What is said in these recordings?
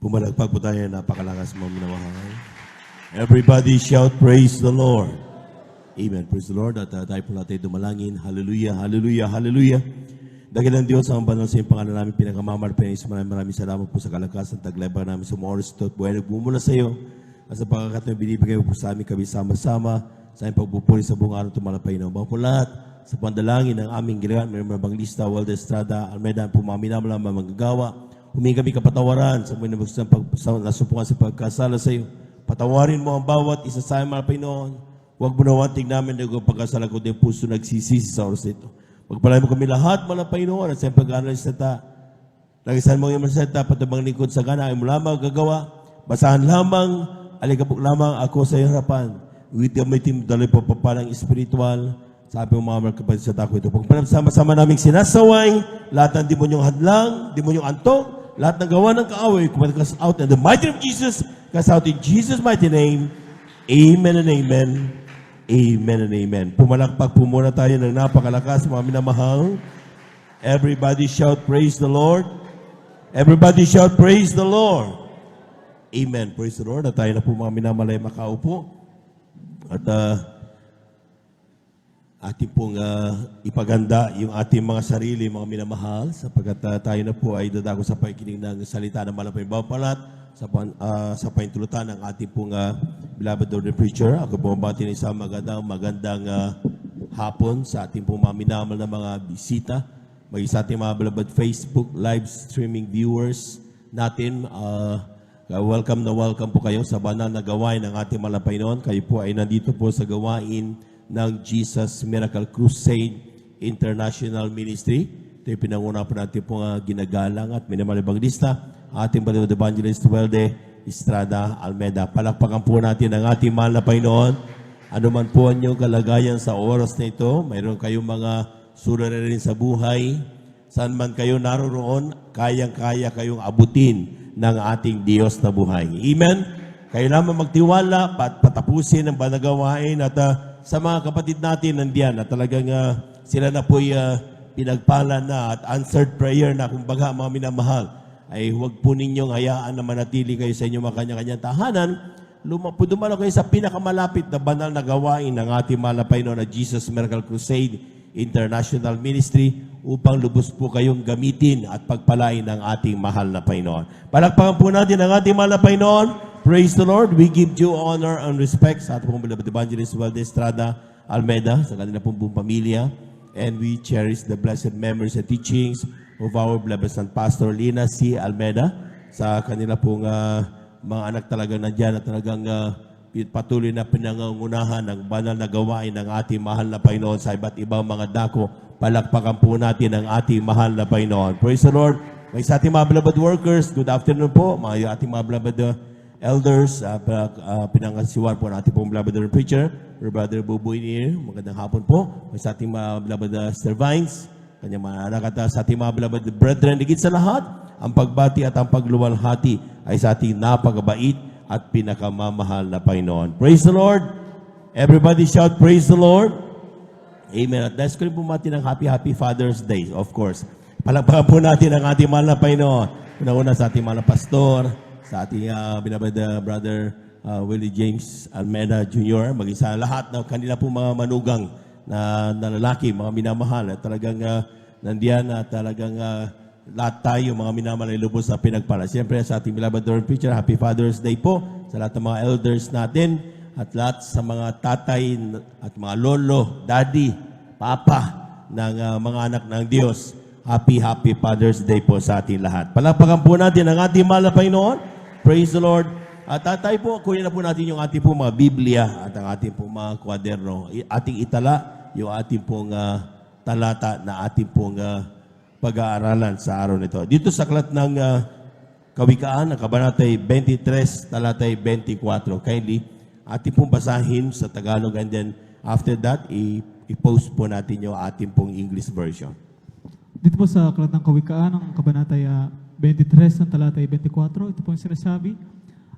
Pumalagpag po tayo, napakalakas mga minamahal. Everybody shout, praise the Lord. Amen. Praise the Lord. At tayo po natin dumalangin. Hallelujah, hallelujah, hallelujah. Dakilang Diyos, ang banal sa iyong pangalan namin, pinagkamamalpinis. Maraming salamat po sa kalakasan, tagleba namin sa mga oras ito at buhay nagmumula sa iyo. At sa pagkakat na binibigay mo po sa amin, kami sama-sama sa iyong pagpupuli sa buong araw tumalapay ng mga po lahat. Sa pandalangin ng aming gilihan, may mga lista, Walter Estrada, Almeida, pumaminamala, manggagawa. Humingi kami kapatawaran sa mga nasupukan sa pagkasala sa iyo. Patawarin mo ang bawat isa sa amin, mga Panginoon. Huwag mo nawatig namin na kung pagkasala ko din puso nagsisisi sa oras nito. Magpalay mo kami lahat, mga Panginoon, at sa pag-analyze na ta. Nagisan mo yung maseta, patabang lingkod sa gana, ay mo lamang gagawa. Basahan lamang, alikabok lamang ako sa iyong harapan. With the mighty daloy po papalang espiritual. Sabi mo mga kapatid sa tako ito. Pag sama-sama naming sinasaway, lahat ng demonyong hadlang, demonyong antok, lahat ng gawa ng kaaway, cast out in the mighty name of Jesus, cast out in Jesus' mighty name. Amen and amen. Amen and amen. Pumalakpak po muna tayo ng napakalakas, mga minamahal. Everybody shout, praise the Lord. Everybody shout, praise the Lord. Amen. Praise the Lord. At tayo na po mga minamalay makaupo. At ating pong ipaganda yung ating mga sarili, mga minamahal, sapagkat tayo na po ay dadako sa pakikinig ng salita ng Malapay Bapalat sa paintulutan ng ating pong beloved Lord and Preacher. Ako po mabati ng isang magandang hapon sa ating pong mga minamal na mga bisita, maging sa ating mga beloved Facebook live streaming viewers natin. Welcome po kayo sa banal na gawain ng ating Malapay noon. Kayo po ay nandito po sa gawain ng Jesus Miracle Crusade International Ministry. Ito yung pinanguna po natin pong ginagalang at minamalibang lista. Ating Beloved Evangelist Welde Estrada Almeida. Palakpakan po natin ang ating mahal na Panginoon. Ano man po ang inyong kalagayan sa oras na ito, mayroon kayong mga suliranin sa buhay. Saan man kayo naroon, kayang-kaya kayong abutin ng ating Diyos na buhay. Amen? Kayo naman magtiwala, patapusin ang banagawain at sa mga kapatid natin nandiyan na talagang sila na po'y pinagpala na at answered prayer na kumbaga mga minamahal, ay huwag po ninyong hayaan na manatili kayo sa inyong mga kanya-kanyang tahanan. Dumalo kayo sa pinakamalapit na banal na gawain ng ating malapay na Jesus Miracle Crusade International Ministry upang lubos po kayong gamitin at pagpalain ng ating mahal na Panginoon. Palakpakan po natin ang ating mahal na Panginoon. Praise the Lord. We give due honor and respect sa ating pong beloved Evangelist Walter Estrada Almeida, sa kanila pong buong pamilya. And we cherish the blessed memories and teachings of our beloved San Pastor Lina C. Almeida, sa kanila pong mga anak talagang nandyan at talagang patuloy na pinangungunahan ng banal na gawain ng ating mahal na Panginoon sa iba't ibang mga dako. Palakpakan po natin ang ating mahal na Panginoon. Praise the Lord. May sa ating mga beloved workers, good afternoon po. Mga ating mga beloved elders, pinangasiwan po natin pong beloved preacher, Brother Buboy Nier. Magandang hapon po. May sa ating mga beloved Vines, kanyang mga anak at sa ating mga beloved brethren, higit sa lahat, ang pagbati at ang pagluwalhati ay sa ating napakabait at pinakamamahal na Panginoon. Praise the Lord. Everybody shout, praise the Lord. Amen. At dahil ko rin bumati ng Happy Father's Day, of course. Palakpakan po natin ang ating mahal na Panginoon. Una-una sa ating mahal na pastor, sa ating beloved brother Willie James Almeida Jr., maging sa lahat ng kanila po mga manugang na lalaki, mga minamahal, at talagang nandiyan at talagang lahat tayo, mga minamahal ay lubos sa pinagpala. Siyempre sa ating beloved Lord Preacher, Happy Father's Day po sa lahat ng mga elders natin at lahat sa mga tatay at mga lolo, daddy, papa ng mga anak ng Diyos. Happy Father's Day po sa ating lahat. Palakpakan po natin ang ating mahal na Panginoon. Praise the Lord. At tayo po, kunin na po natin yung ating po mga Biblia at ang ating po mga kwaderno. Ating itala yung ating pong talata na ating pong pag-aaralan sa araw nito. Dito sa aklat ng Kawikaan, ang Kabanatay 23, talatay 24. Kindly, ating pong basahin sa Tagalog and then after that, i-post po natin yung ating pong English version. Dito po sa aklat ng Kawikaan, ang Kabanatay 23 ng talatay 24, ito po yung sinasabi,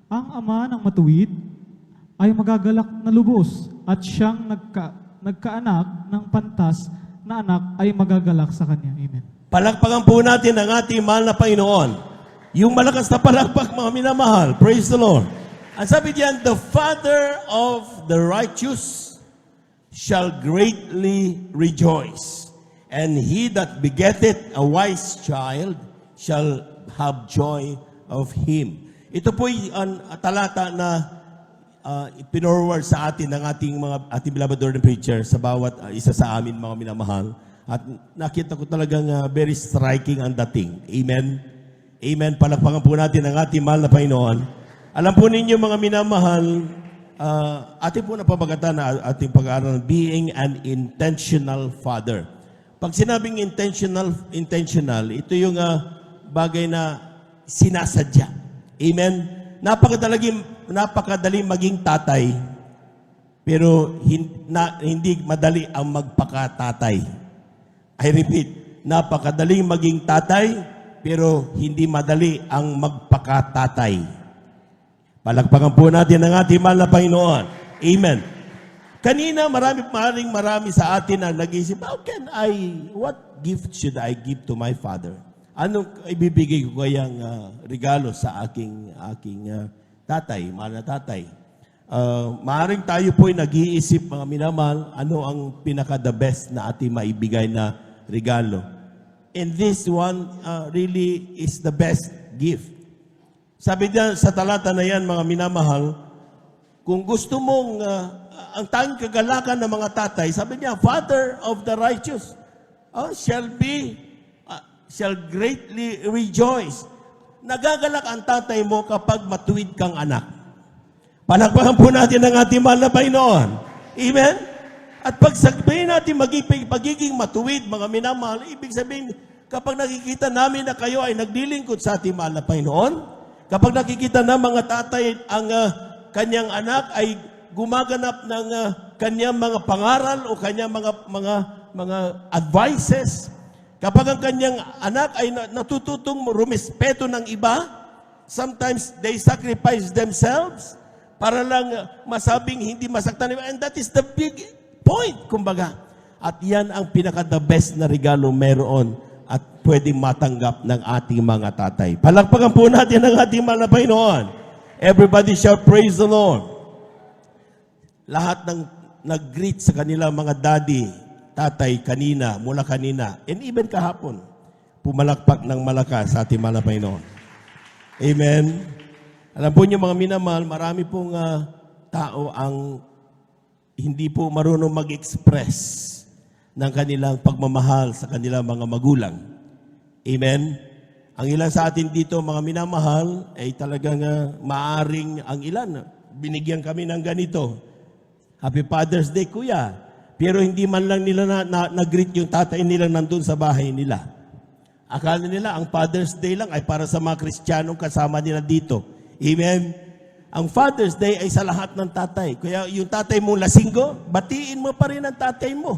ang ama ng matuwid ay magagalak na lubos at siyang nagkaanak ng pantas na anak ay magagalak sa kanya. Amen. Palakpakan po natin ang ating mahal na Panginoon. Yung malakas na palakpak, mga minamahal. Praise the Lord. Ang sabi diyan, the father of the righteous shall greatly rejoice, and he that begetteth a wise child shall have joy of him. Ito po'y talata na pinorward sa atin ng ating beloved Lord and Preacher sa bawat isa sa amin, mga minamahal. At nakita ko talagang very striking ang dating. Amen? Amen. Palakpakan po natin ang ating mahal na Panginoon. Alam po ninyo, mga minamahal, ating po napabagatan na ating pag-aaral, being an intentional father. Pag sinabing intentional, ito yung bagay na sinasadya. Amen? Napakadaling maging tatay, pero hindi madali ang magpakatatay. I repeat, napakadaling maging tatay, pero hindi madali ang magpakatatay. Palakpakan po natin ang ating mahal na Panginoon. Amen. Kanina, marami sa atin ang nag-iisip, what gift should I give to my father? Anong ibibigay ko kayang regalo sa aking tatay, mahal na tatay? Maaaring tayo po'y nag-iisip, mga minamahal, ano ang pinaka-the best na ating maibigay na regalo. And this one really is the best gift. Sabi niya sa talata na yan, mga minamahal, kung gusto mong, ang tanging kagalakan ng mga tatay, sabi niya, father of the righteous shall greatly rejoice. Nagagalak ang tatay mo kapag matuwid kang anak. Palakpakan po natin ang ating mahal na Panginoon. Amen? At pag sabihin natin pagiging matuwid, mga minamahal, ibig sabihin, kapag nakikita namin na kayo ay naglilingkod sa ating mahal na Panginoon, kapag nakikita na mga tatay ang kanyang anak ay gumaganap ng kanyang mga pangaral o kanyang mga advices, kapag ang kanyang anak ay natututong rumispeto ng iba, sometimes they sacrifice themselves para lang masabing hindi masaktan. And that is the big point, kumbaga. At yan ang pinaka-the best na regalo meron at pwedeng matanggap ng ating mga tatay. Palakpakan po natin ang ating mga Panginoon. Everybody shall praise the Lord. Lahat ng nag-greet sa kanila mga daddy, tatay mula kanina, and even kahapon, pumalakpak ng malakas sa ating mga Panginoon. Amen. Alam po niyo, mga minamahal, marami pong tao ang hindi po marunong mag-express ng kanilang pagmamahal sa kanilang mga magulang. Amen? Ang ilan sa atin dito, mga minamahal, ay talagang maaring ang ilan. Binigyan kami ng ganito. Happy Father's Day, Kuya. Pero hindi man lang nila nag-greet yung tatay nila nandun sa bahay nila. Akala nila ang Father's Day lang ay para sa mga Kristiyanong kasama nila dito. Amen? Ang Father's Day ay sa lahat ng tatay. Kaya yung tatay mo lasinggo, batiin mo pa rin ang tatay mo.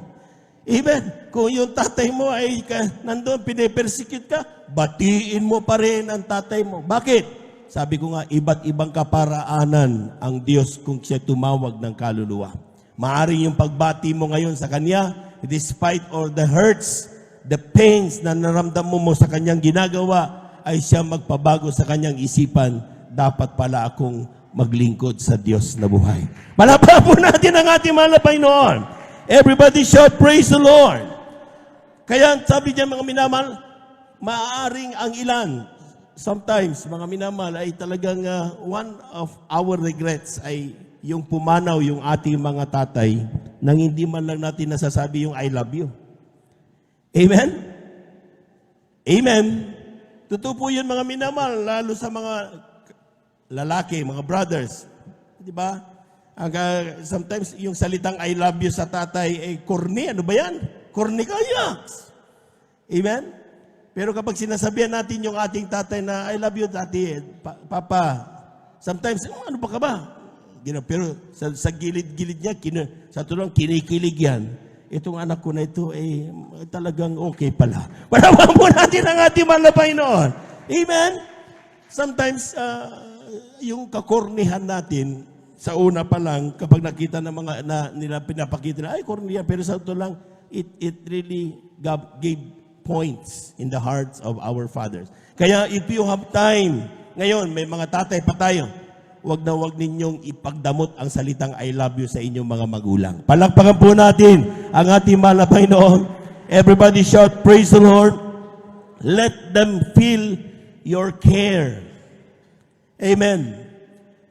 Amen? Kung yung tatay mo ay nandun, pinipersecute ka, batiin mo pa rin ang tatay mo. Bakit? Sabi ko nga, iba't ibang kaparaanan ang Diyos kung siya tumawag ng kaluluwa. Maaring yung pagbati mo ngayon sa Kanya, despite all the hurts, the pains na naramdaman mo sa Kanyang ginagawa, ay siya magpabago sa Kanyang isipan. Dapat pala akong maglingkod sa Diyos na buhay. Palakpakan po natin ang ating mahal na Panginoon. Everybody shout, praise the Lord. Kaya sabi niya, mga minamahal, maaaring ang ilan, sometimes, mga minamahal, ay talagang one of our regrets ay yung pumanaw yung ating mga tatay nang hindi man lang natin nasasabi yung I love you. Amen? Amen? Totoo po yun, mga minamahal, lalo sa mga lalaki, mga brothers. Di ba? Sometimes yung salitang I love you sa tatay ay corny. Ano ba yan? Corny kayaks. Amen? Pero kapag sinasabihan natin yung ating tatay na I love you, Daddy, Papa, sometimes, ano pa ka ba? Pero sa gilid-gilid niya, sa tulong, kinikilig yan. Itong anak ko na ito, talagang okay pala. Parawan po natin ang ating mahal na Panginoon. Amen? Sometimes, yung kakornihan natin, sa una pa lang, kapag nakita ng nila pinapakita na, ay, kornihan, pero sa ito lang, it really gave points in the hearts of our fathers. Kaya if you have time, ngayon may mga tatay pa tayo, wag na wag ninyong ipagdamot ang salitang I love you sa inyong mga magulang. Palakpakan po natin ang ating mahal na Panginoon. Everybody shout, praise the Lord. Let them feel your care. Amen.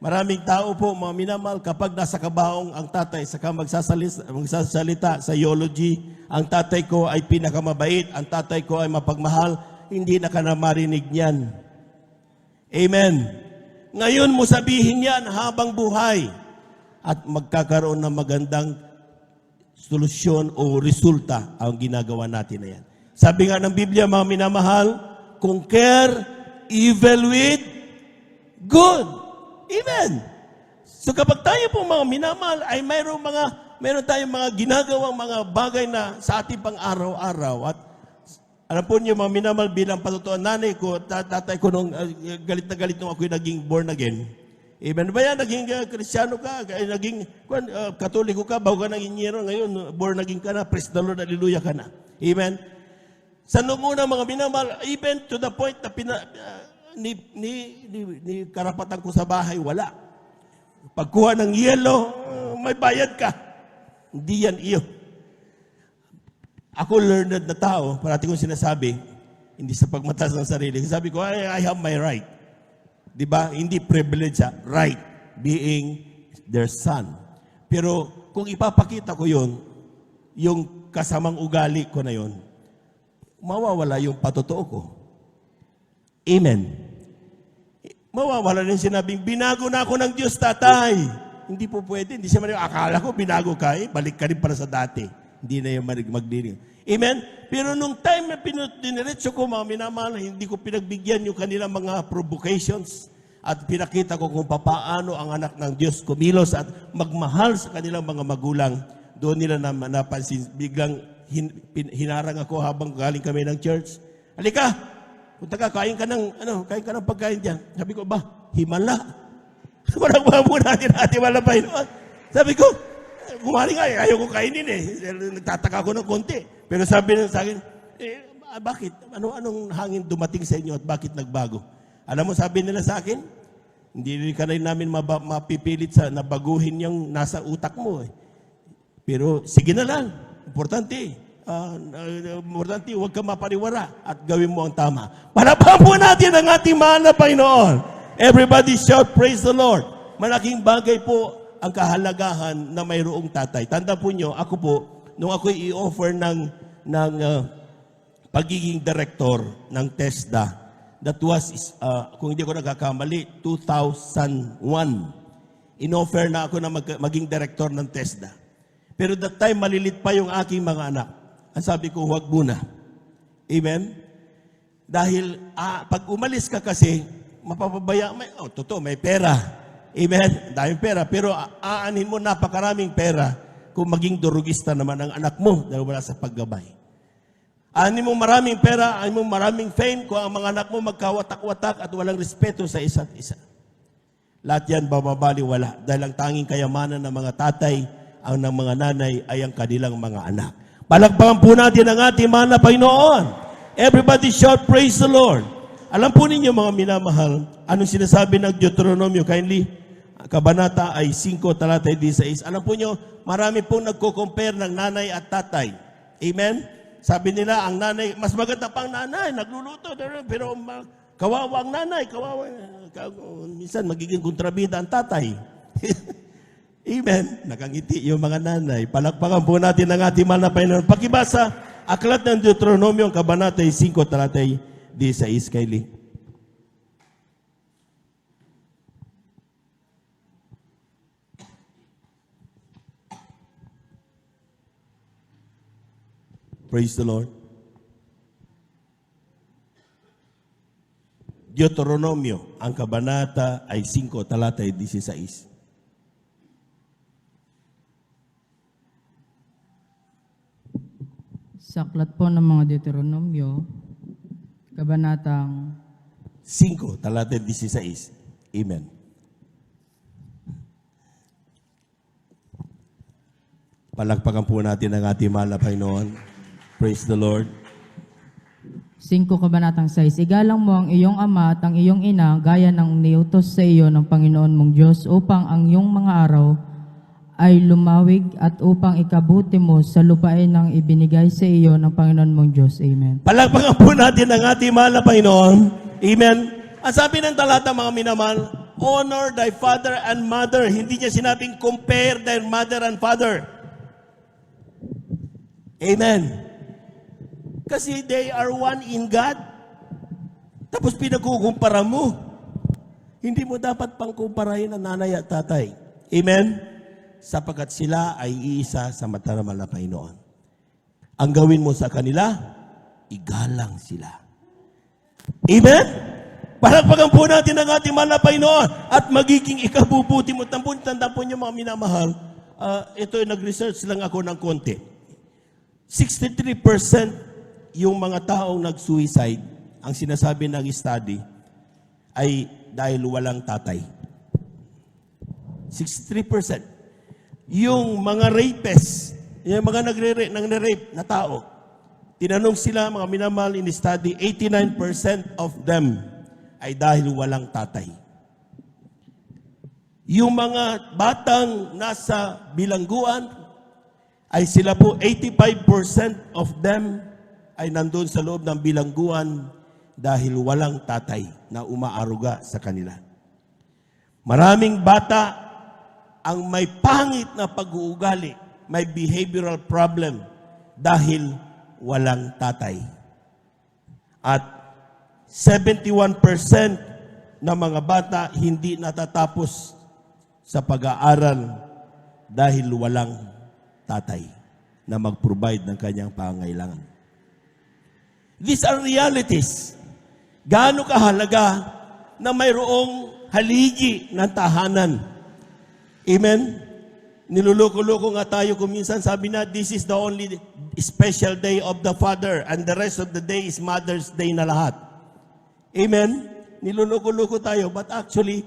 Maraming tao po, mga minamahal, kapag nasa kabaong ang tatay, saka magsasalita sa eulogy, ang tatay ko ay pinakamabait, ang tatay ko ay mapagmahal, hindi na ka na marinig niyan. Amen. Ngayon mo sabihin yan habang buhay at magkakaroon ng magandang solusyon o resulta ang ginagawa natin na yan. Sabi nga ng Biblia, mga minamahal, conquer evil with good. Amen. So kapag tayo po mga minamahal ay mayroon tayong mga ginagawang mga bagay na sa ating pang araw-araw. At alam po niyo mga minamahal, bilang patutuan nanay ko, tatay ko nung galit na galit nung ako'y naging born again. Amen. Ba yan, naging Kristyano ka, naging Katoliko ka, bago ka nang inyero, ngayon born again ka na, praise the Lord, hallelujah ka na. Amen. Sa noong una mga minamahal, even to the point na ni karapatan ko sa bahay, wala. Pagkuha ng yelo, may bayad ka. Hindi yan iyo. Ako learned na tao, parati kong sinasabi, hindi sa pagmatas ng sarili. Sabi ko, I have my right. Diba? Hindi privilege, right. Being their son. Pero kung ipapakita ko yun, yung kasamang ugali ko na yun, mawawala yung patotoo ko. Amen. Mawawala rin sinabing, binago na ako ng Diyos, tatay. Hindi po pwede. Hindi siya akala ko binago ka, balik ka rin para sa dati. Hindi na yung magdiring. Amen? Pero nung time na diniretso ko, mga minamahal, hindi ko pinagbigyan yung kanilang mga provocations at pinakita ko kung paano ang anak ng Diyos kumilos at magmahal sa kanilang mga magulang. Doon nila napansin, biglang hinarang ako habang galing kami ng church. Halika! Punta ka, kain ka ng pagkain dyan. Sabi ko, himala. Walang muna natin malapay noon. Sabi ko, kumari nga, ayaw ko kainin Nagtataka ko ng konti. Pero sabi na sa akin, bakit? Anong hangin dumating sa inyo at bakit nagbago? Alam mo, sabi nila sa akin, hindi ka rin namin mapipilit na baguhin yung nasa utak mo. Pero sige na lang. Importante. Importante, huwag ka mapariwara at gawin mo ang tama. Palapakan po natin ang ating mahal na Panginoon. Everybody shout, praise the Lord. Malaking bagay po ang kahalagahan na mayroong tatay. Tanda po nyo, ako po, nung ako i-offer ng pagiging director ng TESDA, that was, kung hindi ko nagkakamali, 2001. In-offer na ako na maging director ng TESDA. Pero that time, malilit pa yung aking mga anak. Ang sabi ko, huwag muna. Amen? Dahil pag umalis ka kasi, mapapabaya, may pera. Amen? Dahil pera. Pero aanin mo napakaraming pera kung maging durugista naman ang anak mo dahil wala sa paggabay. Aanin mo maraming pera, aanin mo maraming fame kung ang mga anak mo magkawatak-watak at walang respeto sa isa't isa. Lahat yan bababali wala. Dahil ang tanging kayamanan ng mga tatay, ang ng mga nanay ay ang kanilang mga anak. Palakpakan po natin ang ating mahal na Panginoon. Everybody shout, praise the Lord. Alam po ninyo mga minamahal, anong sinasabi ng Deuteronomio? Kindly, kabanata ay 5, talata 16. Alam po nyo, marami pong nagko-compare ng nanay at tatay. Amen? Sabi nila, ang nanay, mas maganda pang nanay, nagluluto. Pero kawawa ang nanay, minsan magiging kontrabida ang tatay. Amen. Nakangiti yung mga nanay. Palakpakan po natin ang ating mahal na Panginoon. Pakibasa, aklat ng Deuteronomio, kabanata 5, talata 16, Kylie. Praise the Lord. Deuteronomio, ang kabanata ay 5, talata 16. Sa aklat po ng mga Deuteronomio, kabanatang 5, talata 16. Amen. Palakpakan po natin ang ating mahal na Panginoon. Praise the Lord. 5 Kabanatang 6, igalang mo ang iyong ama at ang iyong ina gaya ng niutos sa iyo ng Panginoon mong Diyos upang ang iyong mga araw ay lumawig at upang ikabuti mo sa lupain ng ibinigay sa iyo ng Panginoon mong Diyos. Amen. Palakpakan po natin ang ating mahal na Panginoon. Amen. Ang sabi ng talata, mga minamahal, honor thy father and mother. Hindi niya sinabing compare thy mother and father. Amen. Kasi they are one in God. Tapos pinagkukumpara mo. Hindi mo dapat pangkumparahin ang nanay at tatay. Amen? Sapagkat sila ay iisa sa mata ng mahal na Panginoon. Ang gawin mo sa kanila, igalang sila. Amen? Palakpakan po natin ang ating mahal na Panginoon at magiging ikabubuti mo. Tandaan po niyo mga minamahal, ito nag-research lang ako ng konti. 63% yung mga taong nag-suicide, ang sinasabi ng study, ay dahil walang tatay. 63%. Yung mga rapists, yung mga nagre-rape na tao, tinanong sila, mga minamahal in study, 89% of them ay dahil walang tatay. Yung mga batang nasa bilangguan, ay sila po 85% of them ay nandun sa loob ng bilangguan dahil walang tatay na umaaruga sa kanila. Maraming bata ang may pangit na pag-uugali, may behavioral problem dahil walang tatay. At 71% ng mga bata hindi natatapos sa pag-aaral dahil walang tatay na mag-provide ng kanyang pangangailangan. These are realities. Gaano kahalaga na mayroong haligi ng tahanan. Amen? Niluloko-loko nga tayo kung minsan sabi na, this is the only special day of the Father and the rest of the day is Mother's Day na lahat. Amen? Niluloko-loko tayo, but actually,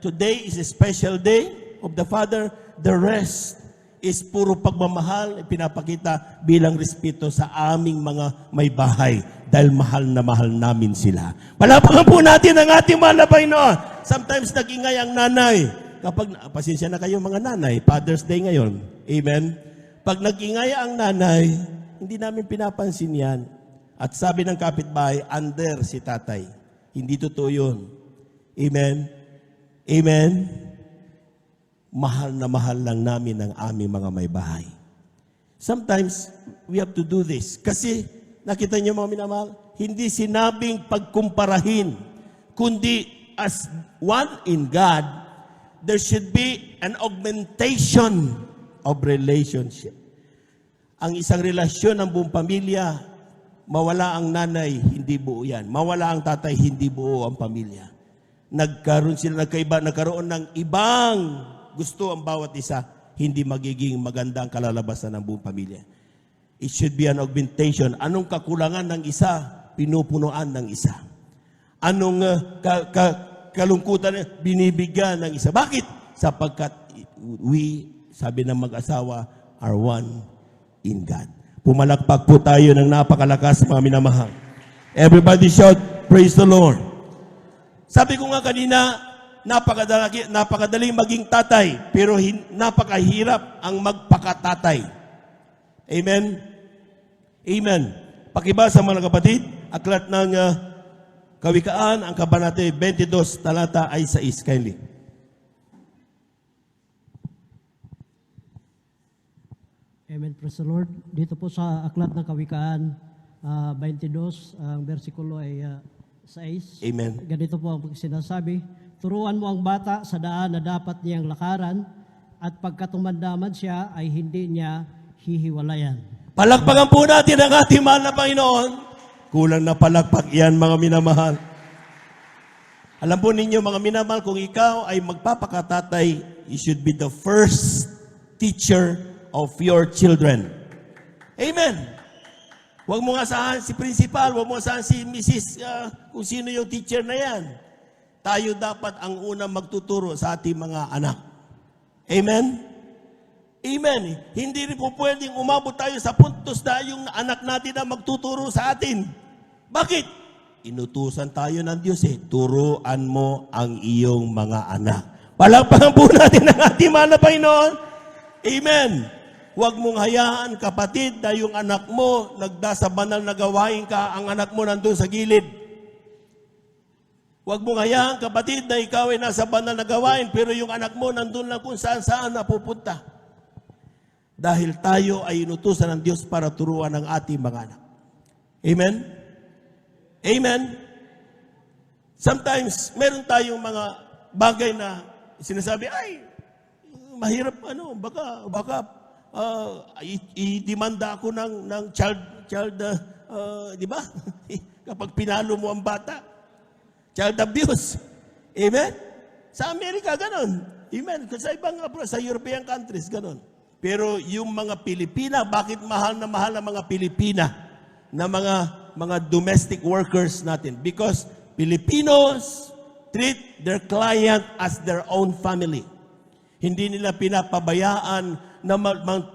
today is a special day of the Father. The rest is puro pagmamahal, pinapakita bilang respeto sa aming mga may bahay dahil mahal na mahal namin sila. Palapakan po natin ang ating mahal na Panginoon. Sometimes nag-ingay ang nanay. Kapag, pasensya na kayo mga nanay, Father's Day ngayon. Amen? Pag nag-ingay ang nanay, hindi namin pinapansin yan. At sabi ng kapitbahay, under si tatay. Hindi totoo yun. Amen? Amen? Mahal na mahal lang namin ang aming mga may bahay. Sometimes, we have to do this. Kasi, nakita niyo mga minamahal, hindi sinabing pagkumparahin, kundi as one in God, there should be an augmentation of relationship. Ang isang relasyon ng buong pamilya, mawala ang nanay, hindi buo yan. Mawala ang tatay, hindi buo ang pamilya. Nagkaroon ng ibang gusto ang bawat isa, hindi magiging maganda ang kalalabasan ng buong pamilya. It should be an augmentation. Anong kakulangan ng isa, pinupunuan ng isa. Anong kalungkutan, binibigyan ng isa. Bakit? Sapagkat we, sabi ng mag-asawa, are one in God. Pumalakpak po tayo ng napakalakas, mga minamahal. Everybody shout, praise the Lord. Sabi ko nga kanina, napakadaling maging tatay, pero napakahirap ang magpakatatay. Amen? Amen. Pakibasa mga kapatid, aklat ng Kawikaan, ang Kabanata 22, talata ay 6. Kindly. Amen, praise the Lord. Dito po sa aklat ng Kawikaan 22, ang versikulo ay 6. Amen. Ganito po ang sinasabi, turuan mo ang bata sa daan na dapat niyang lakaran at pagkatumanda man siya ay hindi niya hihiwalayan. Palakpakan po natin ang ating mahal na Panginoon. Kulang na palakpak yan, mga minamahal. Alam po ninyo, mga minamahal, kung ikaw ay magpapakatatay, you should be the first teacher of your children. Amen. Huwag mo nga saan si principal, huwag mo saan si Mrs. Kung sino yung teacher na yan. Tayo dapat ang unang magtuturo sa ating mga anak. Amen? Amen. Hindi rin po pwedeng umabot tayo sa puntos na yung anak natin na magtuturo sa atin. Bakit? Inutusan tayo ng Diyos turuan mo ang iyong mga anak. Palakpakan po natin ang ating mahal na Panginoon. Amen. Huwag mong hayaan, kapatid, na yung anak mo nagdasa banal na gawain ka, ang anak mo nandun sa gilid. Huwag mong hayaan, kapatid, na ikaw ay nasa banal na gawain, pero yung anak mo nandun lang kung saan-saan napupunta. Dahil tayo ay inutusan ng Diyos para turuan ang ating mga anak. Amen? Amen? Sometimes, meron tayong mga bagay na sinasabi, ay, mahirap, baka i-demanda ako ng child, di ba? Kapag pinalo mo ang bata, child abuse. Amen? Sa Amerika, ganon. Amen? Sa ibang, sa European countries, ganon. Pero yung mga Pilipina, bakit mahal na mga Pilipina na mga domestic workers natin? Because Filipinos treat their client as their own family. Hindi nila pinapabayaan na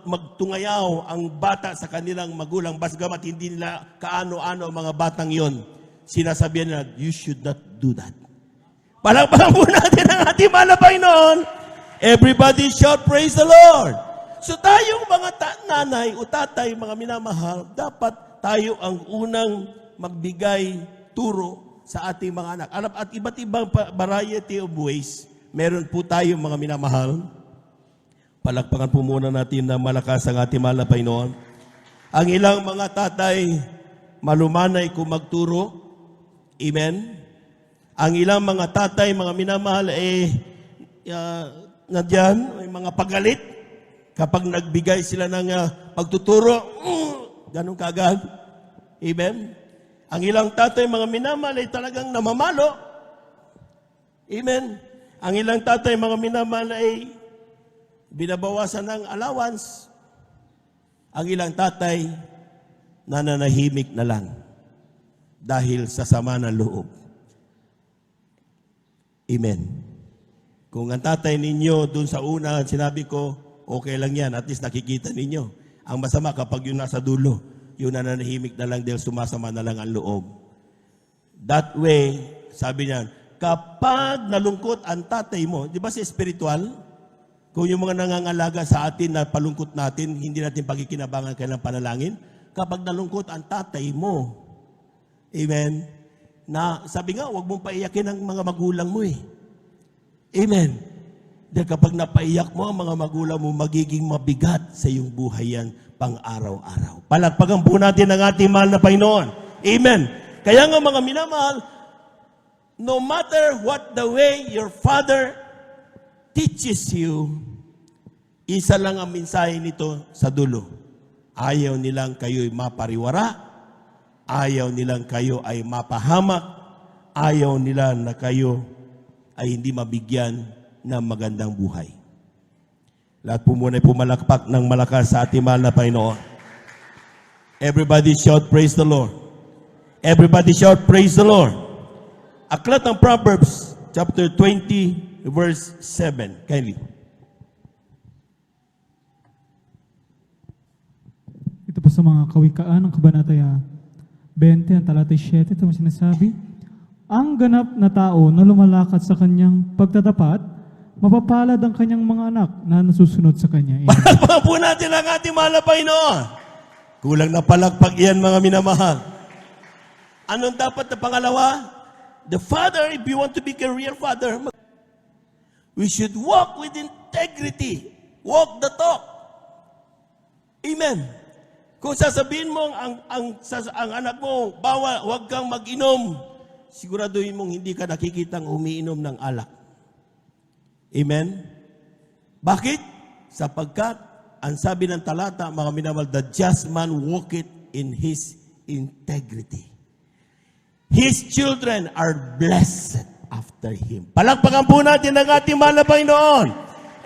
magtungayaw ang bata sa kanilang magulang, basgamat hindi nila kaano-ano ang mga batang yon. Sinasabihan nila, you should not do that. Palakpakan po natin ang ating mahal na Panginoon. Everybody shout, praise the Lord. So tayong mga nanay o tatay, mga minamahal, dapat tayo ang unang magbigay turo sa ating mga anak. At iba't ibang variety of ways, meron po tayo mga minamahal. Palakpakan po muna natin na malakas ang ating mahal na Panginoon. Ang ilang mga tatay, malumanay kung magturo. Amen. Ang ilang mga tatay, mga minamahal, nandyan, may mga pagalit. Kapag nagbigay sila ng pagtuturo, ganun kagad. Amen. Ang ilang tatay, mga minamahal, ay talagang namamalo. Amen. Ang ilang tatay, mga minamahal, ay binabawasan ng allowance. Ang ilang tatay, nananahimik na lang dahil sa sama ng loob. Amen. Kung ang tatay ninyo dun sa una, sinabi ko, okay lang yan, at least nakikita ninyo. Ang masama kapag yung nasa dulo, yung nananahimik na lang dahil sumasama na lang ang loob. That way, sabi niya, kapag nalungkot ang tatay mo, di ba sa spiritual, kung yung mga nangangalaga sa atin na palungkot natin, hindi natin pagkikinabangan kailang panalangin, kapag nalungkot ang tatay mo, amen, na sabi nga, huwag mong paiyakin ang mga magulang mo Amen. Dahil kapag napaiyak mo ang mga magulang mo, magiging mabigat sa iyong buhay yan pang-araw-araw. Palakpakan po natin ang ating mahal na Panginoon. Amen. Kaya nga mga minamahal, no matter what the way your father teaches you, isa lang ang mensahe nito sa dulo. Ayaw nilang kayo'y mapariwara, ayaw nilang kayo ay mapahamak, ayaw nila na kayo ay hindi mabigyan ng magandang buhay. Lahat po muna ay pumalakpak ng malakas sa ating mahal na Panginoon. Everybody shout, praise the Lord. Everybody shout, praise the Lord. Aklat ng Proverbs, chapter 20, verse 7. Kindly. Ito po sa mga kawikaan ng Kabanataya 20, ang talatay 7, ito ang sinasabi, ang ganap na tao na lumalakad sa kanyang pagtatapat, mapapalad ang kanyang mga anak na nasusunod sa kanya. Palakpakan po natin ang ating mahal na Panginoon. Kulang na palakpak yan, mga minamahal. Anong dapat na pangalawa? The father, if you want to be a real father, we should walk with integrity. Walk the talk. Amen. Kung sasabihin mo ang anak mo, bawal, huwag kang mag-inom, siguraduhin mong hindi ka nakikitang umiinom ng alak. Amen? Bakit? Sapagkat, ang sabi ng talata, mga minamahal, the just man walketh in his integrity. His children are blessed after him. Palakpakan po natin ang ating mahal na Panginoon.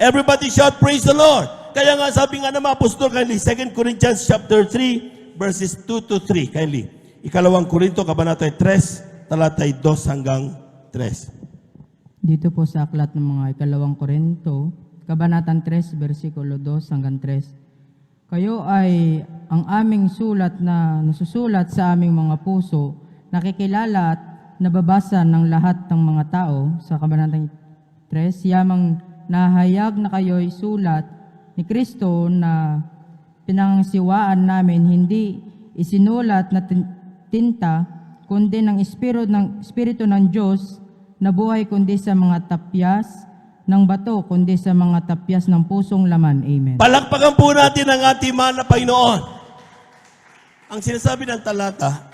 Everybody shout, praise the Lord. Kaya nga sabi nga ng mga apostol, kindly, 2 Corinthians chapter 3, verses 2 to 3. Kindly. Ikalawang Korinto, kabanata 3, talatay 2 hanggang 3. Dito po sa aklat ng mga ikalawang Korinto, kabanatang 3, versikulo 2 hanggang 3. Kayo ay ang aming sulat na nasusulat sa aming mga puso nakikilala at nababasa ng lahat ng mga tao sa Kabanatang 3, yamang nahayag na kayo'y sulat ni Kristo na pinangsiwaan namin, hindi isinulat na tinta, kundi ng Espiritu ng Diyos na buhay, kundi sa mga tapyas ng bato, kundi sa mga tapyas ng pusong laman. Amen. Palakpakan po natin ang ating mahal na Panginoon. Ang sinasabi ng talata,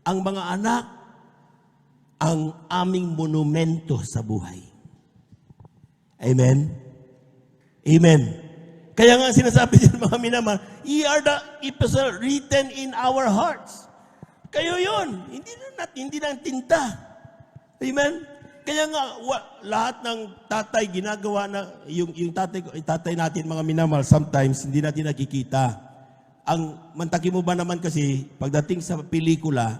ang mga anak, ang aming monumento sa buhay. Amen? Amen. Kaya nga sinasabi din mga minamahal, ye are the epistle written in our hearts. Kayo yun. Hindi na tinta. Amen? Kaya nga, lahat ng tatay ginagawa na, yung tatay natin mga minamahal, sometimes hindi natin nakikita. Ang mantaki mo ba naman kasi, pagdating sa pelikula,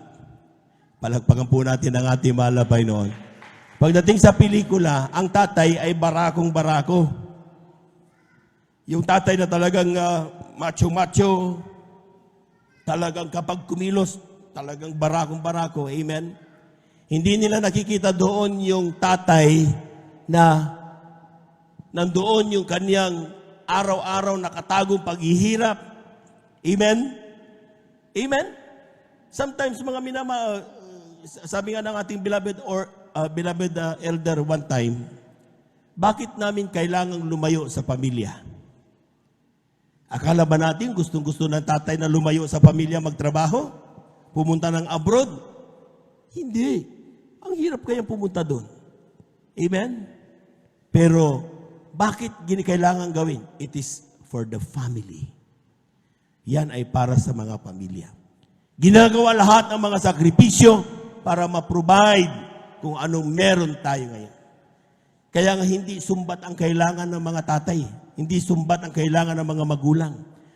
palagpagan po natin ang ating mahal na Panginoon. Pagdating sa pelikula, ang tatay ay barakong-barako. Yung tatay na talagang macho-macho, talagang kapag kumilos, talagang barakong-barako. Amen? Hindi nila nakikita doon yung tatay na nandoon yung kanyang araw-araw nakatagong paghihirap. Amen? Amen? Sometimes mga sabi nga ng ating beloved elder one time, bakit namin kailangang lumayo sa pamilya? Akala ba natin gustong-gusto ng tatay na lumayo sa pamilya magtrabaho? Pumunta ng abroad? Hindi. Ang hirap kayang pumunta doon. Amen? Pero, bakit kailangan gawin? It is for the family. Yan ay para sa mga pamilya. Ginagawa lahat ng mga sakripisyo para ma-provide kung anong meron tayo ngayon. Kaya nga hindi sumbat ang kailangan ng mga tatay. Hindi sumbat ang kailangan ng mga magulang.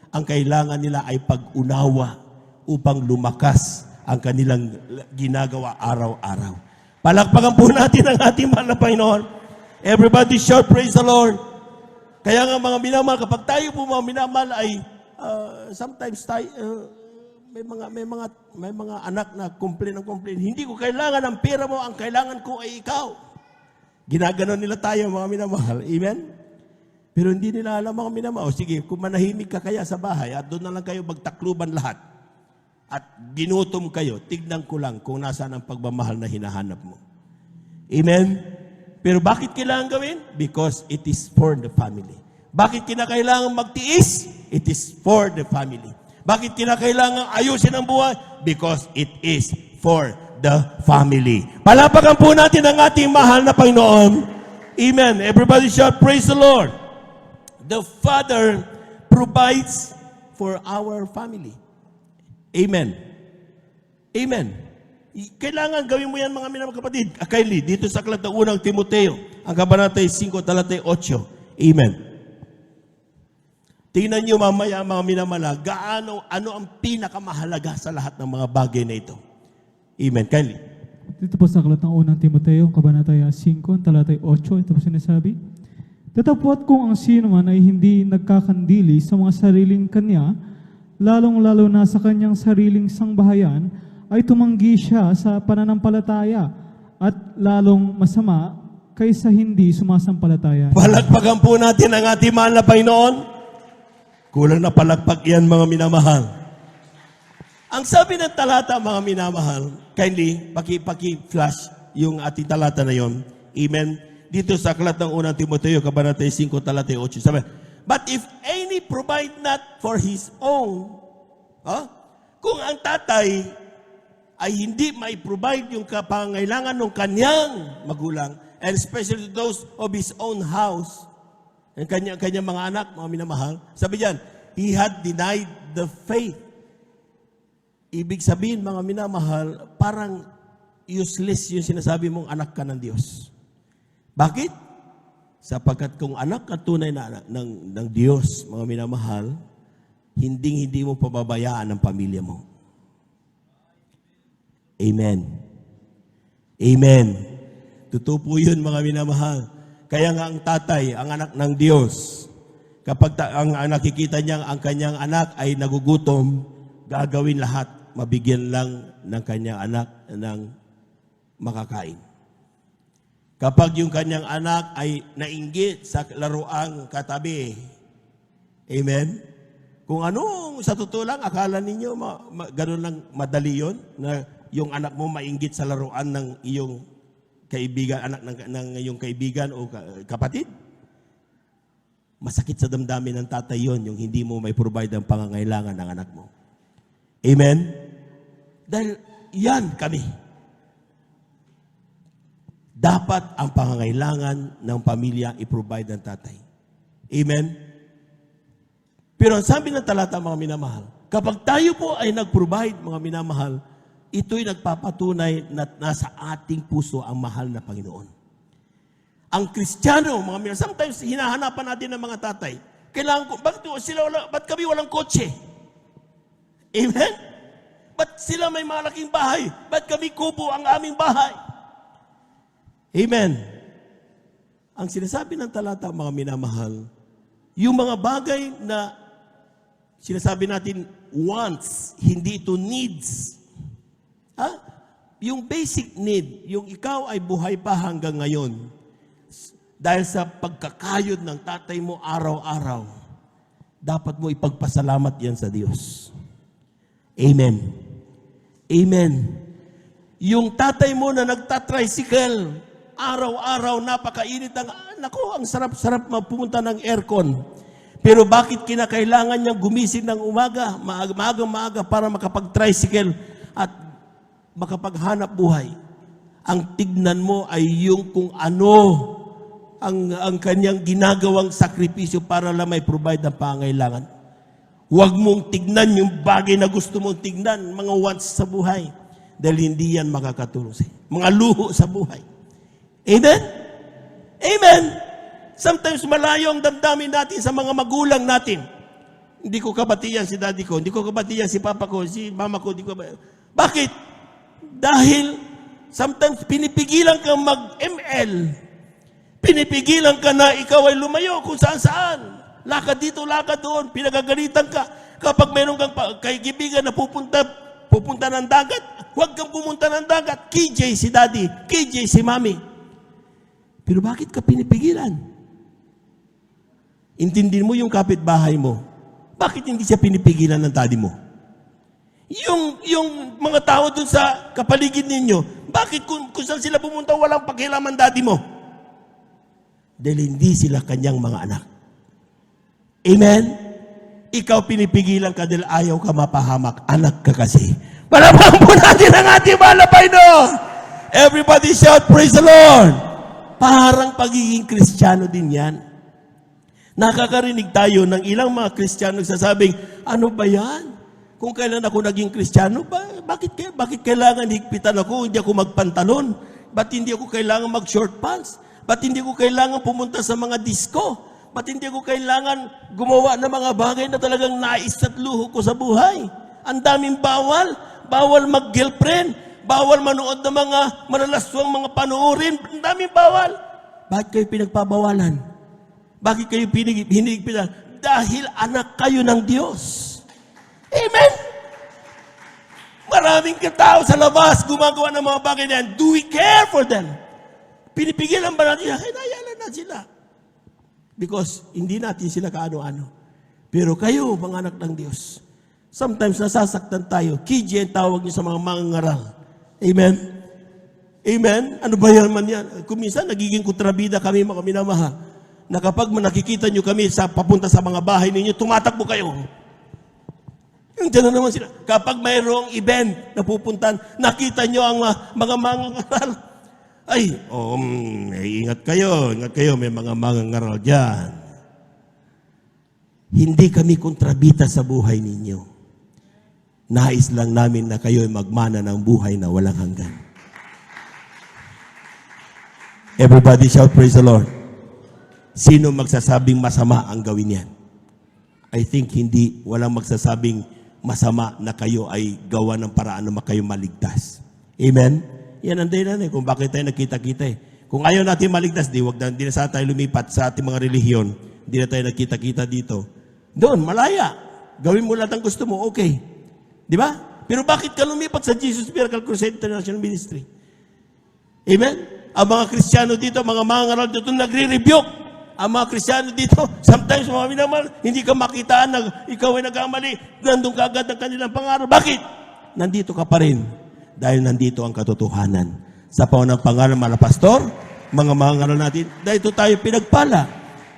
Ang kailangan nila ay pag-unawa upang lumakas ang kanilang ginagawa araw-araw. Palakpakan po natin ang ating mahal na Panginoon. Everybody shout, praise the Lord. Kaya nga mga minamahal, kapag tayo po mga minamahal ay sometimes tayo, may mga anak na complain. Hindi ko kailangan ng pera mo, ang kailangan ko ay ikaw. Ginaganon nila tayo mga minamahal. Amen? Pero hindi nila alam mga minamahal. O sige, kung manahimik ka kaya sa bahay at doon na lang kayo magtakluban lahat at ginutom kayo, tignan ko lang kung nasaan ang pagmamahal na hinahanap mo. Amen? Pero bakit kailangan gawin? Because it is for the family. Bakit kinakailangan magtiis? It is for the family. Bakit kinakailangan ayusin ang buhay? Because it is for the family. Palapakan po natin ang ating mahal na Panginoon. Amen. Everybody shout, praise the Lord. The Father provides for our family. Amen. Amen. Kailangan gawin mo yan mga minamahal kapatid. Kylie, dito sa aklat ng unang Timoteo, ang kabanata 5, talata 8. Amen. Tingnan nyo mamaya mga minamahal, ano ang pinakamahalaga sa lahat ng mga bagay na ito. Amen. Kylie. Dito po sa aklat ng unang Timoteo, kabanata 5, talata 8, ito po sinasabi, datapwat kung ang sino man ay hindi nagkakandili sa mga sariling kanya, lalong-lalo na sa kanyang sariling sangbahayan, ay tumanggi siya sa pananampalataya at lalong masama kaysa hindi sumasampalataya. Palagpagan po natin ang ating mahal na Panginoon. Kulang na palagpag yan mga minamahal. Ang sabi ng talata mga minamahal, kindly, paki-flash yung ating talata na yon. Amen. Dito sa aklat ng unang Timoteo, kabanata 5, talata 8. Sabi, but if any provide not for his own, kung ang tatay ay hindi may provide yung kapangailangan ng kanyang magulang, and especially those of his own house, ang kanyang mga anak, mga minamahal, sabi diyan, he had denied the faith. Ibig sabihin, mga minamahal, parang useless yung sinasabi mong anak ka ng Diyos. Bakit? Sapagkat kung anak ka tunay na anak ng Diyos, mga minamahal, hindi mo pababayaan ang pamilya mo. Amen. Amen. Totoo po yun, mga minamahal. Kaya nga ang tatay, ang anak ng Diyos, kapag ang nakikita niya ang kanyang anak ay nagugutom, gagawin lahat mabigyan lang ng kanyang anak ng makakain. Kapag yung kanyang anak ay nainggit sa laruang katabi, amen? Kung ano, sa totoo lang, akala ninyo, ganun lang madali yun, na yung anak mo mainggit sa laruan ng iyong kaibigan, anak ng iyong kaibigan o kapatid? Masakit sa damdamin ng tatay yon yung hindi mo may provide ang pangangailangan ng anak mo. Amen? Dahil yan kami. Dapat ang pangangailangan ng pamilya i-provide ng tatay. Amen? Pero ang sabi ng talata, mga minamahal, kapag tayo po ay nag-provide, mga minamahal, ito'y nagpapatunay na nasa ating puso ang mahal na Panginoon. Ang Kristiyano, mga minamahal, sometimes hinahanapan natin ng mga tatay, kailangan ko, ba't kami walang kotse? Amen? Ba't sila may malaking bahay? Ba't kami kubo ang aming bahay? Amen. Ang sinasabi ng talata, mga minamahal, yung mga bagay na sinasabi natin wants, hindi ito needs. Ha? Yung basic need, yung ikaw ay buhay pa hanggang ngayon, dahil sa pagkakayod ng tatay mo araw-araw, dapat mo ipagpasalamat yan sa Diyos. Amen. Amen. Yung tatay mo na nagtatricycle, araw-araw, napakainit ang sarap-sarap pumunta ng aircon. Pero bakit kinakailangan niyang gumising ng umaga, maaga para makapag-tricycle at makapaghanap buhay? Ang tignan mo ay yung kung ano ang kanyang ginagawang sakripisyo para lang may provide ang pangailangan. Huwag mong tignan yung bagay na gusto mong tignan, mga wants sa buhay. Dahil hindi yan makakatulong sa'yo. Mga luho sa buhay. Amen? Amen? Sometimes malayo ang damdamin natin sa mga magulang natin. Hindi ko kabatiyan si daddy ko, hindi ko kabatiyan si papa ko, si mama ko, hindi ko Bakit? Dahil sometimes pinipigilan kang mag-ML. Pinipigilan ka na ikaw ay lumayo kung saan-saan. Lakad dito, lakad doon, pinagagalitan ka. Kapag meron kang kaibigan na pupunta ng dagat, huwag kang pumunta ng dagat. KJ si daddy, KJ si mami. Pero bakit ka pinipigilan? Intindihin mo yung kapitbahay mo. Bakit hindi siya pinipigilan ng daddy mo? Yung mga tao dun sa kapaligid ninyo, bakit kung saan sila pumunta walang pakialaman daddy mo? Dahil hindi sila kanyang mga anak. Amen? Ikaw pinipigilan ka dahil ayaw ka mapahamak. Anak ka kasi. Palabang po natin ang ating malapay no. Everybody shout, praise the Lord. Parang pagiging Kristiyano din yan. Nakakarinig tayo ng ilang mga Kristiyano nagsasabing, ano ba yan? Kung kailan ako naging Kristiyano, bakit kailangan higpitan ako? Hindi ako magpantalon. Ba't hindi ako kailangan mag-short pants? Ba't hindi ko kailangan pumunta sa mga disco? Ba't hindi ko kailangan gumawa ng mga bagay na talagang nais at luho ko sa buhay? Ang daming bawal. Bawal mag-girlfriend. Bawal manood ng mga malalaswang mga panoorin. Ang daming bawal. Bakit kayo pinagpabawalan? Bakit kayo hinigpitan? Dahil anak kayo ng Diyos. Amen? Maraming katao sa labas gumagawa ng mga bagay na yan. Do we care for them? Pinipigilan ba natin? Hinayalan na sila. Because hindi natin sila kaano-ano. Pero kayo, mga anak ng Diyos, sometimes nasasaktan tayo. KJ ang tawag niyo sa mga mangangaral. Amen? Amen? Ano ba yan man yan? Kung minsan, nagiging kutrabida kami, mga minamahal, na kapag nakikita nyo kami papunta sa mga bahay ninyo, tumatakbo kayo. Yung dyan na naman sila. Kapag mayroong event na pupuntan, nakita nyo ang mga mangangaral. Ingat kayo, may mga mangangaral dyan. Hindi kami kontrabita sa buhay ninyo. Nais lang namin na kayo ay magmana ng buhay na walang hanggan. Everybody shout, praise the Lord. Sino magsasabing masama ang gawin yan? I think walang magsasabing masama na kayo ay gawa ng paraan na kayo maligtas. Amen? Yan ang dahilan kung bakit tayo nagkita-kita Kung ayaw natin maligtas, di na sa tayo lumipat sa ating mga relihiyon, di na tayo nagkita-kita dito. Doon, malaya. Gawin mo lahat ang gusto mo, okay. Di ba? Pero bakit ka lumipat sa Jesus Miracle Crusade International Ministry? Amen? Ang mga Kristiyano dito, mga mangaral dito, nagre-rebuke. Ang mga Kristiyano dito, sometimes mga minamahal, hindi ka makitaan na ikaw ay nagkamali, nandun ka agad ang kanilang pangarap. Bakit? Nandito ka pa rin. Dahil nandito ang katotohanan. Sa paunang pangaral, mga pastor, mga mangaral natin, dahil ito tayo pinagpala.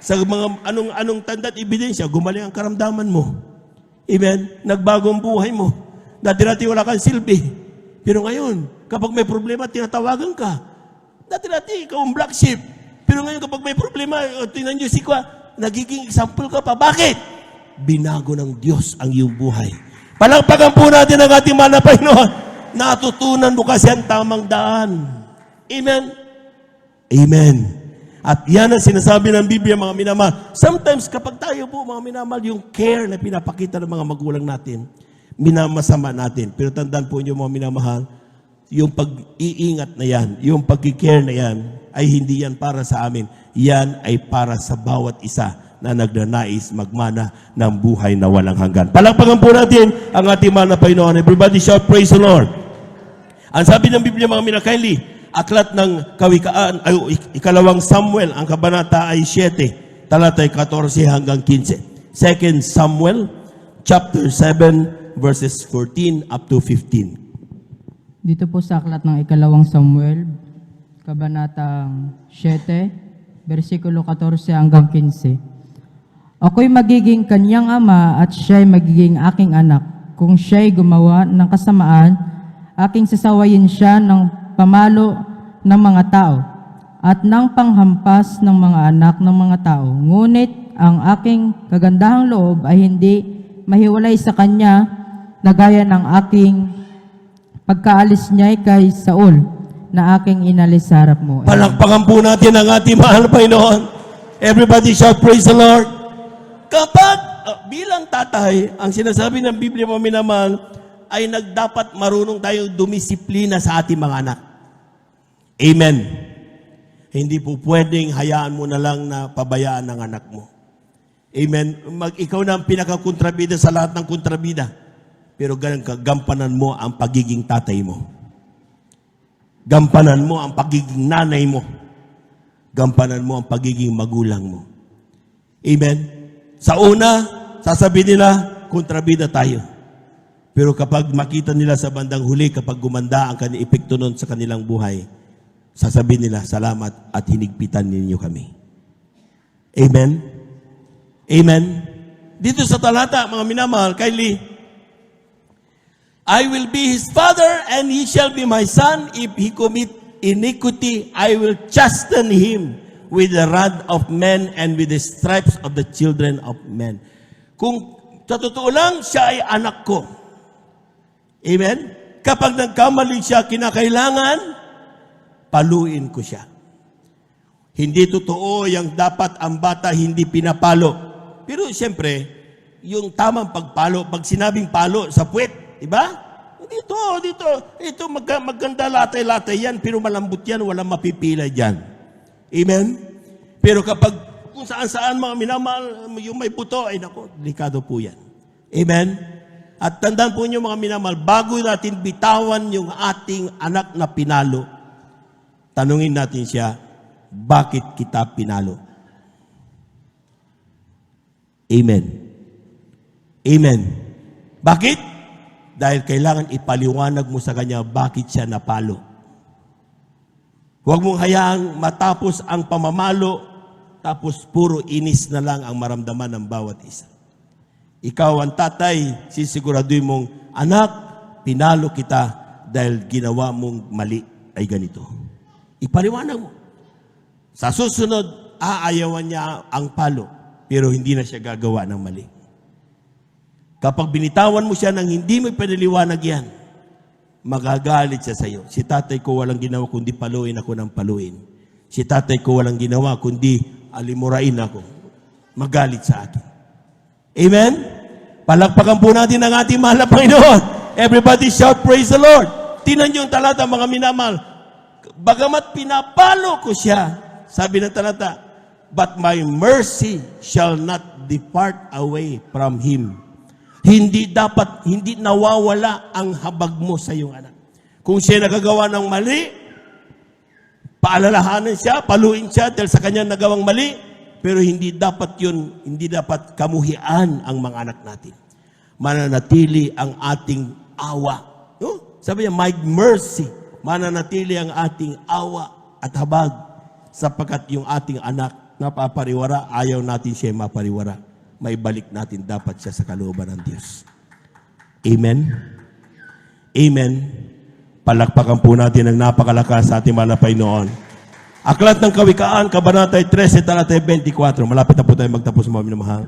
Sa mga anong tanda at ebidensya, gumaling ang karamdaman mo. Amen? Nagbago ang buhay mo. Dati-dati wala kang silbi. Pero ngayon, kapag may problema, tinatawagan ka. Dati-dati, ikaw ang black sheep. Pero ngayon, kapag may problema, tinan nyo si Kwa, nagiging example ka pa. Bakit? Binago ng Diyos ang iyong buhay. Palakpakan po natin ang ating mahal na Panginoon. Natutunan mo kasi ang tamang daan. Amen? Amen. At yan ang sinasabi ng Biblia, mga minamahal. Sometimes, kapag tayo po, mga minamahal, yung care na pinapakita ng mga magulang natin, minamasama natin. Pero tandaan po niyo, mga minamahal, yung pag-iingat na yan, yung pag-care na yan, ay hindi yan para sa amin. Yan ay para sa bawat isa na nagnanais magmana ng buhay na walang hanggan. Palakpakan po natin ang ating mahal na Panginoon. Everybody shout, praise the Lord. Ang sabi ng Biblia, mga minakaili, aklat ng Kawikaan, ay ikalawang Samuel, ang kabanata ay 7, talatay 14 hanggang 15. 2 Samuel, chapter 7, verses 14 up to 15. Dito po sa aklat ng ikalawang Samuel, kabanatang 7, versikulo 14 hanggang 15. Ako'y magiging kanyang ama at siya'y magiging aking anak. Kung siya'y gumawa ng kasamaan, aking sasawayin siya ng pamalo ng mga tao at ng panghampas ng mga anak ng mga tao. Ngunit ang aking kagandahang loob ay hindi mahiwalay sa kanya na gaya ng aking pagkaalis niya kay Saul na aking inalis sa harap mo. Palakpakan po natin ang ating mahal na Panginoon. Everybody shout, praise the Lord. Kapag bilang tatay, ang sinasabi ng Biblia, mga minamahal, ay nagdapat marunong tayong dumisiplina sa ating mga anak. Amen. Hindi po pwedeng hayaan mo na lang na pabayaan ng anak mo. Amen. Ikaw na ang pinakakontrabida sa lahat ng kontrabida. Pero gampanan mo ang pagiging tatay mo. Gampanan mo ang pagiging nanay mo. Gampanan mo ang pagiging magulang mo. Amen. Sa una, sasabihin nila, kontrabida tayo. Pero kapag makita nila sa bandang huli, kapag gumanda ang kanilang epekto nun sa kanilang buhay, sasabihin nila, salamat at hinigpitan ninyo kami. Amen? Amen? Dito sa talata, mga minamahal, Kylie, I will be his father and he shall be my son. If he commit iniquity, I will chasten him with the rod of men and with the stripes of the children of men. Kung sa totoo lang, siya ay anak ko. Amen? Kapag nagkamali siya, kinakailangan, paluin ko siya. Hindi totoo yung dapat ang bata hindi pinapalo. Pero siyempre, yung tamang pagpalo, pag sinabing palo sa puwet, diba? Ito maganda latay-latay yan, pero malambot yan, walang mapipila dyan. Amen? Pero kapag kung saan-saan mga minamahal, yung may buto, ay nako, delikado po yan. Amen? At tandaan po niyo mga minamahal, bago natin bitawan yung ating anak na pinalo, tanungin natin siya, bakit kita pinalo? Amen. Amen. Bakit? Dahil kailangan ipaliwanag mo sa kanya bakit siya napalo. Huwag mong hayaang matapos ang pamamalo, tapos puro inis na lang ang maramdaman ng bawat isa. Ikaw ang tatay, sisiguraduhin mong, anak, pinalo kita dahil ginawa mong mali ay ganito. Ipaliwanag mo. Sa susunod, aayawan niya ang palo, pero hindi na siya gagawa ng mali. Kapag binitawan mo siya ng hindi mo pinaliwanag yan, magagalit siya sa iyo. Si tatay ko walang ginawa kundi paluin ako ng paluin. Si tatay ko walang ginawa kundi alimurain ako. Magalit sa akin. Amen? Palakpakan po natin ang ating mahal na Panginoon. Everybody shout, praise the Lord. Tingnan niyo yung talata, mga minamahal. Bagamat pinapalo ko siya, sabi ng talata, but my mercy shall not depart away from him. Hindi nawawala ang habag mo sa iyong anak. Kung siya nakagawa ng mali, paalalahanan siya, paluin siya dahil sa kanya nagawang mali, pero hindi dapat kamuhian ang mga anak natin. Mananatili ang ating awa. No? Sabi niya, my mercy, mananatili ang ating awa at habag sapagkat yung ating anak napapariwara, ayaw natin siya mapariwara. May balik natin dapat siya sa kalooban ng Diyos. Amen? Amen? Palakpakan po natin ang napakalakas sa ating malapay noon. Aklat ng Kawikaan, Kabanata 13, talata 24. Malapit na po tayo magtapos, mga minamahal.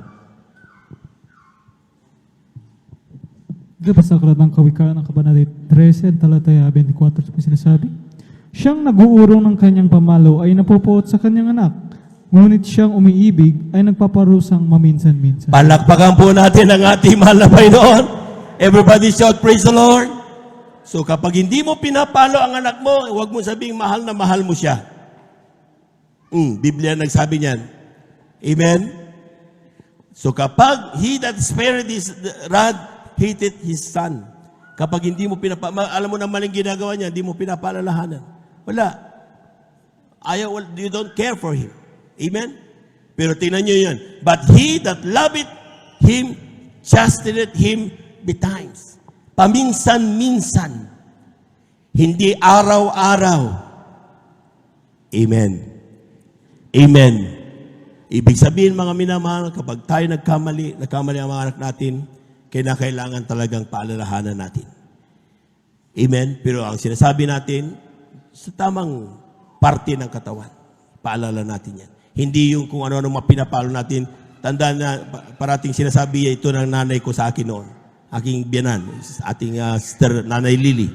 Sa aklat ng Kawikaan ng Kabanata 13, talata 24, ito po sinasabi, siyang nag-uurong ng kanyang pamalo ay napupuot sa kanyang anak, ngunit siyang umiibig ay nagpaparusang maminsan-minsan. Palakpakan po natin ang ating mahal na Panginoon. Everybody shout, praise the Lord. So kapag hindi mo pinapalo ang anak mo, huwag mo sabing mahal na mahal mo siya. Biblia nagsabi niyan. Amen? So kapag he that spared his rod hated his son. Kapag hindi mo alam mo na maling ginagawa niya, hindi mo pinapaalalahanan. Wala. You don't care for him. Amen? Pero tingnan nyo yan. But he that loveth him, chasteneth him betimes. Paminsan-minsan. Hindi araw-araw. Amen. Amen. Ibig sabihin, mga minamahal, kapag tayo nagkamali ang mga anak natin, kailangan talagang paalalahanan natin. Amen? Pero ang sinasabi natin, sa tamang parte ng katawan, paalala natin yan. Hindi yung kung ano-ano mapinapalo natin. Tandaan na parating sinasabi ito ng nanay ko sa akin noon. Aking biyanan, ating sister, Nanay Lily.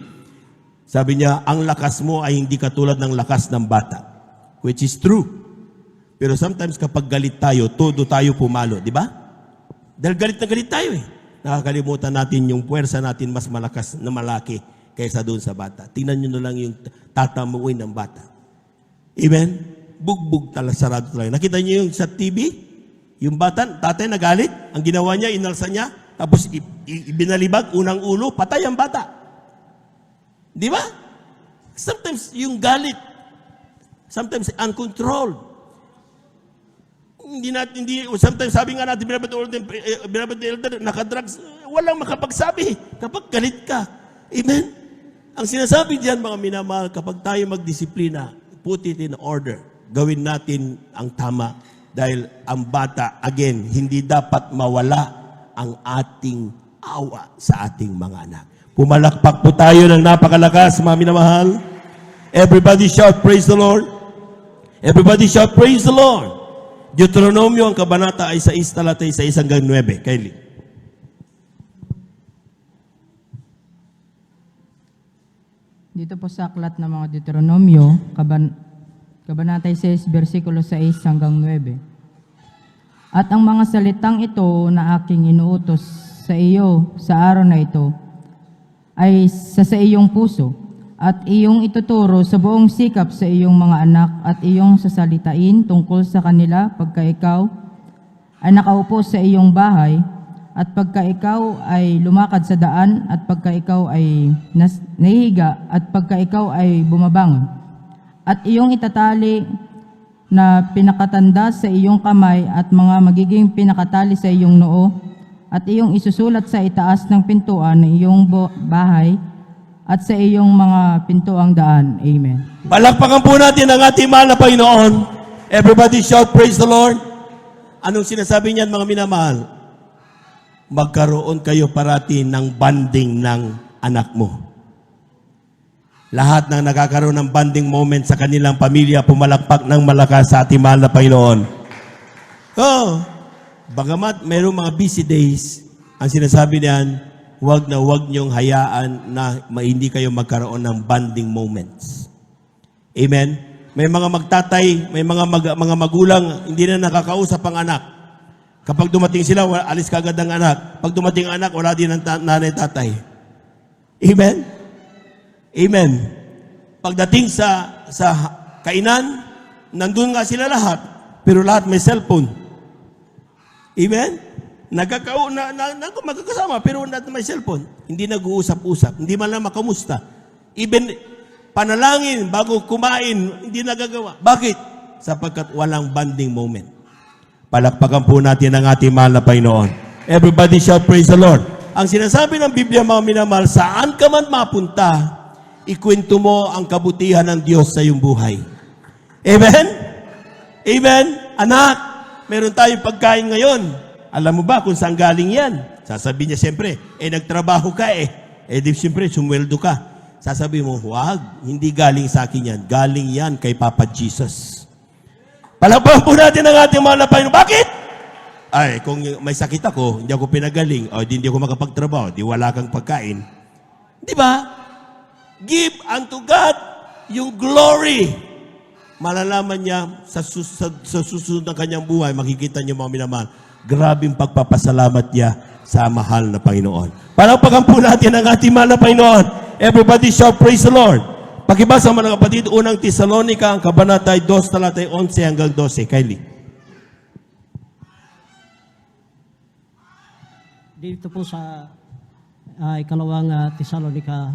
Sabi niya, ang lakas mo ay hindi katulad ng lakas ng bata. Which is true. Pero sometimes kapag galit tayo, todo tayo pumalo. Di ba? Dahil galit na galit tayo eh. Nakakalimutan natin yung puwersa natin mas malakas na malaki kaysa doon sa bata. Tingnan nyo na lang yung tatamuin ng bata. Amen? Bugbog talaga, sarado talaga. Nakita niyo yung sa TV? Yung bata, tatay nagalit, ang ginawa niya, inalsa niya, tapos ibinalibag, unang ulo, patay ang bata. Di ba? Sometimes yung galit, sometimes uncontrolled. Sometimes sabi nga natin, beloved elder, nakadrugs, walang makapagsabi kapag galit ka. Amen? Ang sinasabi diyan, mga minamahal, kapag tayo magdisiplina, put it in order. Gawin natin ang tama dahil ang bata, again, hindi dapat mawala ang ating awa sa ating mga anak. Pumalakpak po tayo ng napakalakas, mga minamahal. Everybody shout, praise the Lord. Everybody shout, praise the Lord. Deuteronomio, ang kabanata ay 6, talata 6 hanggang 9. Kylie. Dito po sa aklat ng mga Deuteronomio, Kabanata 6, versikulo 6 hanggang 9. At ang mga salitang ito na aking inuutos sa iyo sa araw na ito ay sa iyong puso at iyong ituturo sa buong sikap sa iyong mga anak at iyong sasalitain tungkol sa kanila pagka ikaw ay nakaupo sa iyong bahay at pagka ikaw ay lumakad sa daan at pagka ikaw ay nahihiga at pagka ikaw ay bumabangon. At iyong itatali na pinakatanda sa iyong kamay at mga magiging pinakatali sa iyong noo at iyong isusulat sa itaas ng pintuan ng iyong bahay at sa iyong mga pintuang daan. Amen. Palakpakan po natin ang ating mahal na Panginoon. Everybody shout, praise the Lord. Anong sinasabi niyan, mga minamahal? Magkaroon kayo parati ng banding ng anak mo. Lahat ng nakakaroon ng bonding moment sa kanilang pamilya, pumalakpak ng malakas sa ating mahal na Panginoon. Bagamat mayroong mga busy days, ang sinasabi niyan, huwag niyong hayaan na hindi kayo magkaroon ng bonding moments. Amen? May mga magtatay, may mga magulang, hindi na nakakausap ang anak. Kapag dumating sila, alis kagad ang anak. Pag dumating ang anak, wala din ang nanay tatay. Amen? Amen. Pagdating sa kainan, nandun nga sila lahat, pero lahat may cellphone. Amen? Magkakasama, pero not may cellphone. Hindi nag-uusap-usap. Hindi man lang makamusta. Even panalangin bago kumain, hindi nagagawa. Bakit? Sapagkat walang bonding moment. Palakpakan po natin ang ating mahal na Panginoon. Everybody shout praise the Lord. Ang sinasabi ng Biblia, mga minamahal, saan ka man mapunta, ikwento mo ang kabutihan ng Diyos sa iyong buhay. Amen? Amen? Anak, meron tayong pagkain ngayon. Alam mo ba kung saan galing yan? Sasabihin niya siyempre, nagtrabaho ka di siyempre, sumweldo ka. Sasabihin mo, wag, hindi galing sa akin yan. Galing yan kay Papa Jesus. Palakpakan po natin ang ating mahal na Panginoon. Bakit? Ay, kung may sakit ako, hindi ako pinagaling, o hindi ako makapagtrabaho, di wala kang pagkain. Di ba? Give unto God yung glory. Malalaman niya sa susunod ng kanyang buhay, makikita niyo mga minamahal, grabing pagpapasalamat niya sa mahal na Panginoon. Palakpakan po natin ang ating mahal na Panginoon. Everybody shout praise the Lord. Pakibasa mga kapatid, unang Tesalonica, ang kabanata 2, talatay 11 hanggang 12. Kylie. Dito po sa ikalawang Tesalonica,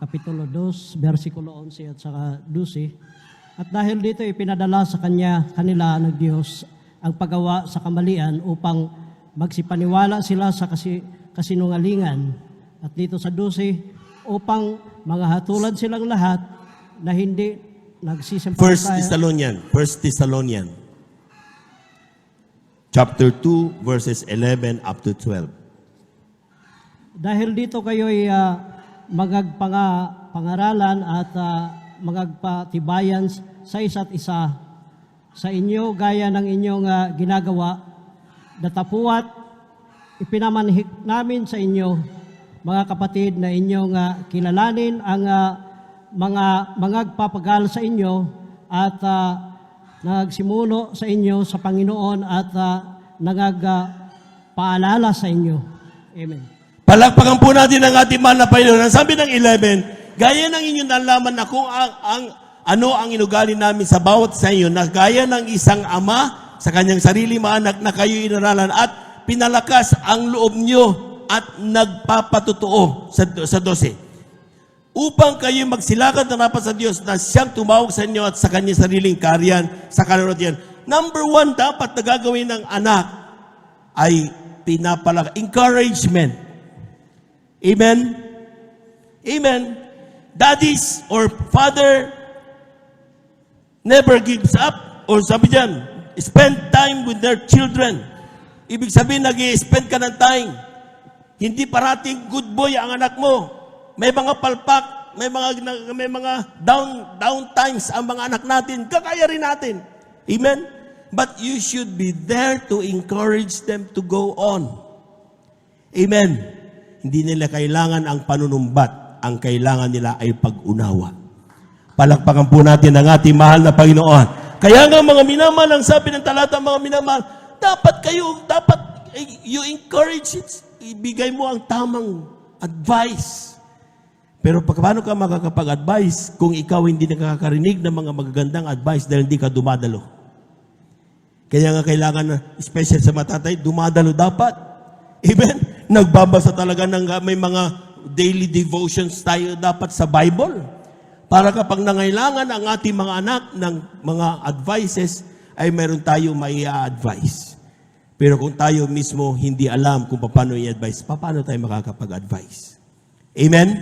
Kapitulo 2, versikulo 11 at saka 12. At dahil dito ipinadala sa kanila ng Diyos ang paggawa sa kamalian upang magsipaniwala sila sa kasinungalingan. At dito sa 12, upang mga hatulan silang lahat na hindi nagsisimpalataya. 1 Thessalonian. Chapter 2, verses 11 up to 12. Dahil dito kayo'y magpangaralan at magagpatibayan sa isa't isa sa inyo gaya ng inyong ginagawa, datapuat ipinamanhik namin sa inyo, mga kapatid, na inyong kilalanin ang mga magpapagal sa inyo at nagsimulo sa inyo sa Panginoon at nagpaalala sa inyo. Amen. Palakpakan po natin ang ating mahal na Panginoon. Ang sabi ng 11, gaya ng inyong nalaman na kung ano ang inugali namin sa bawat sa inyo, na gaya ng isang ama sa kanyang sarili maanak na kayo inaralan at pinalakas ang loob nyo at nagpapatotoo sa 12. Upang kayo magsilakad na dapat sa Diyos na siyang tumawag sa inyo at sa kanyang sariling karyan, sa kalorotyan. Number 1, dapat na gagawin ng anak ay encouragement. Amen? Amen? Daddies or father never gives up, or sabi dyan, spend time with their children. Ibig sabihin, nag-i-spend ka ng time. Hindi parating good boy ang anak mo. May mga palpak, may mga down times ang mga anak natin. Kakaya rin natin. Amen? But you should be there to encourage them to go on. Amen? Hindi nila kailangan ang panunumbat. Ang kailangan nila ay pag-unawa. Palakpakan po natin ang ating mahal na Panginoon. Kaya nga mga minamahal, ang sabi ng talata, mga minamahal, dapat you encourage it. Ibigay mo ang tamang advice. Pero paano ka makakapag-advise kung ikaw hindi nakakarinig ng mga magagandang advice dahil hindi ka dumadalo? Kaya nga kailangan, especially sa matatay, dumadalo dapat. Amen? Nagbabasa talaga may mga daily devotions tayo dapat sa Bible. Para kapag nangailangan ang ating mga anak ng mga advices, ay meron tayo mai-advise. Pero kung tayo mismo hindi alam kung paano i-advise, paano tayo makakapag-advise? Amen?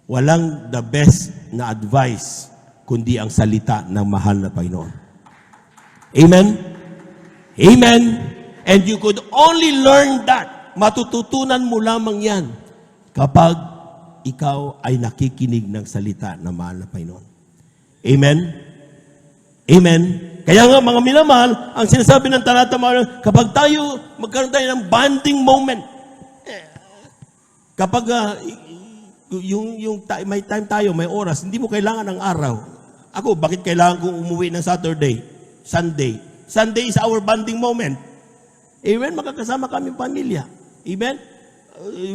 Walang the best na advice kundi ang salita ng mahal na Panginoon. Amen? Amen? And you could only learn that. Matututunan mo lamang yan kapag ikaw ay nakikinig ng salita ng mahal na Panginoon. Amen? Amen? Kaya nga mga minamahal, ang sinasabi ng talata, kapag tayo magkaroon tayo ng bonding moment, kapag may time tayo, may oras, hindi mo kailangan ng araw. Ako, bakit kailangan kong umuwi ng Saturday? Sunday. Sunday is our bonding moment. Amen? Makakasama kami pamilya. Amen?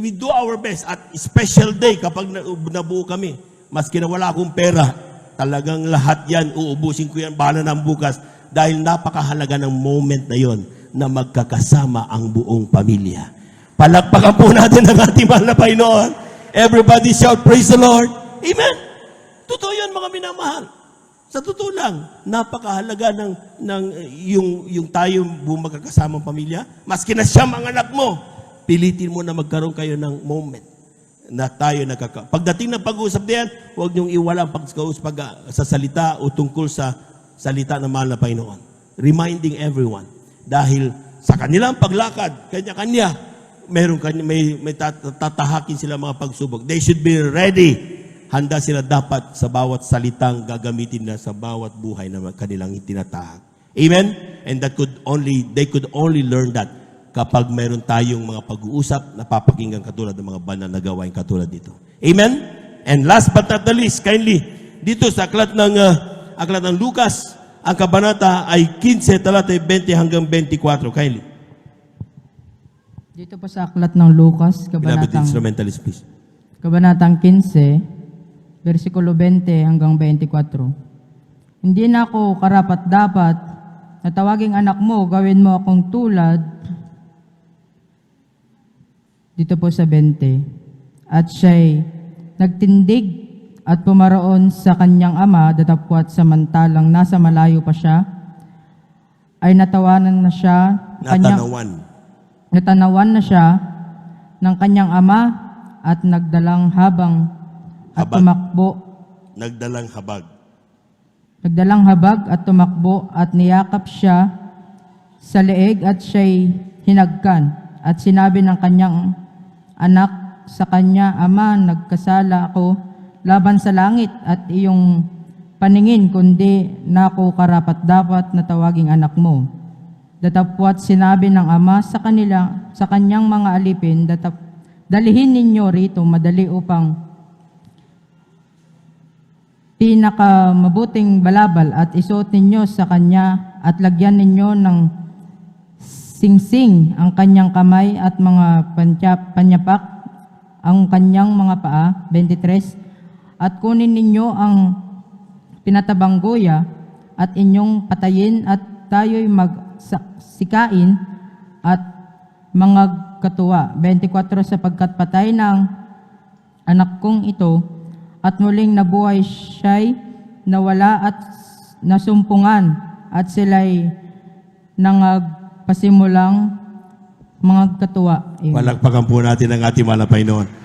We do our best at special day kapag nabuo kami. Maski na wala akong pera, talagang lahat yan, uubusin ko yan, bahala ng bukas. Dahil napakahalaga ng moment na yon. na magkakasama ang buong pamilya. Palakpakan po natin ang ating mahal na Panginoon. Everybody shout, praise the Lord. Amen. Totoo yun, mga minamahal. Sa totoo lang, napakahalaga ng yung tayo magkakasamang pamilya. Maski na siya ang anak mo, pilitin mo na magkaroon kayo ng moment na tayo pagdating ng pag-uusap diyan, huwag niyong iwala ang sa salita o tungkol sa salita ng mahal na Panginoon. Reminding everyone. Dahil sa kanilang paglakad, kanya-kanya, may tatahakin sila mga pagsubok. They should be ready. Handa sila dapat sa bawat salitang gagamitin na sa bawat buhay na kanilang itinatahak. Amen? And they could only learn that kapag mayroon tayong mga pag-uusap na papakinggan katulad ng mga banal na gawain katulad dito. Amen? And last but not the least, kindly, dito sa aklat ng Lucas, ang kabanata ay 15, talata 20 hanggang 24. Kindly. Dito po sa aklat ng Lucas, Beloved instrumentalist, please. kabanatang 15, versikulo 20 hanggang 24. Hindi na ako karapat-dapat na tawaging anak mo, gawin mo akong tulad. Dito po sa 20. At siya'y nagtindig at pumaroon sa kanyang ama, datapwat samantalang nasa malayo pa siya, ay natanawan na siya ng kanyang ama at nagdalang habag at tumakbo at niyakap siya sa leeg at siya'y hinagkan at sinabi ng kanyang anak sa kanya, Ama, nagkasala ako laban sa langit at iyong paningin, kundi na ako karapat-dapat na tawaging anak mo. Datapwat sinabi ng ama sa kanyang mga alipin, dalihin ninyo rito madali upang pinakamabuting balabal at isuot ninyo sa kanya at lagyan ninyo ng singsing ang kanyang kamay at mga panyapak ang kanyang mga paa. 23. At kunin ninyo ang pinatabang goya at inyong patayin at tayo'y magsikain at mga katuwa. 24. Sapagkat patay ng anak kong ito at muling nabuhay siya'y nawala at nasumpungan at sila'y nangagpasimulang mga katuwa. Palakpakan po natin ang ating mahal na Panginoon.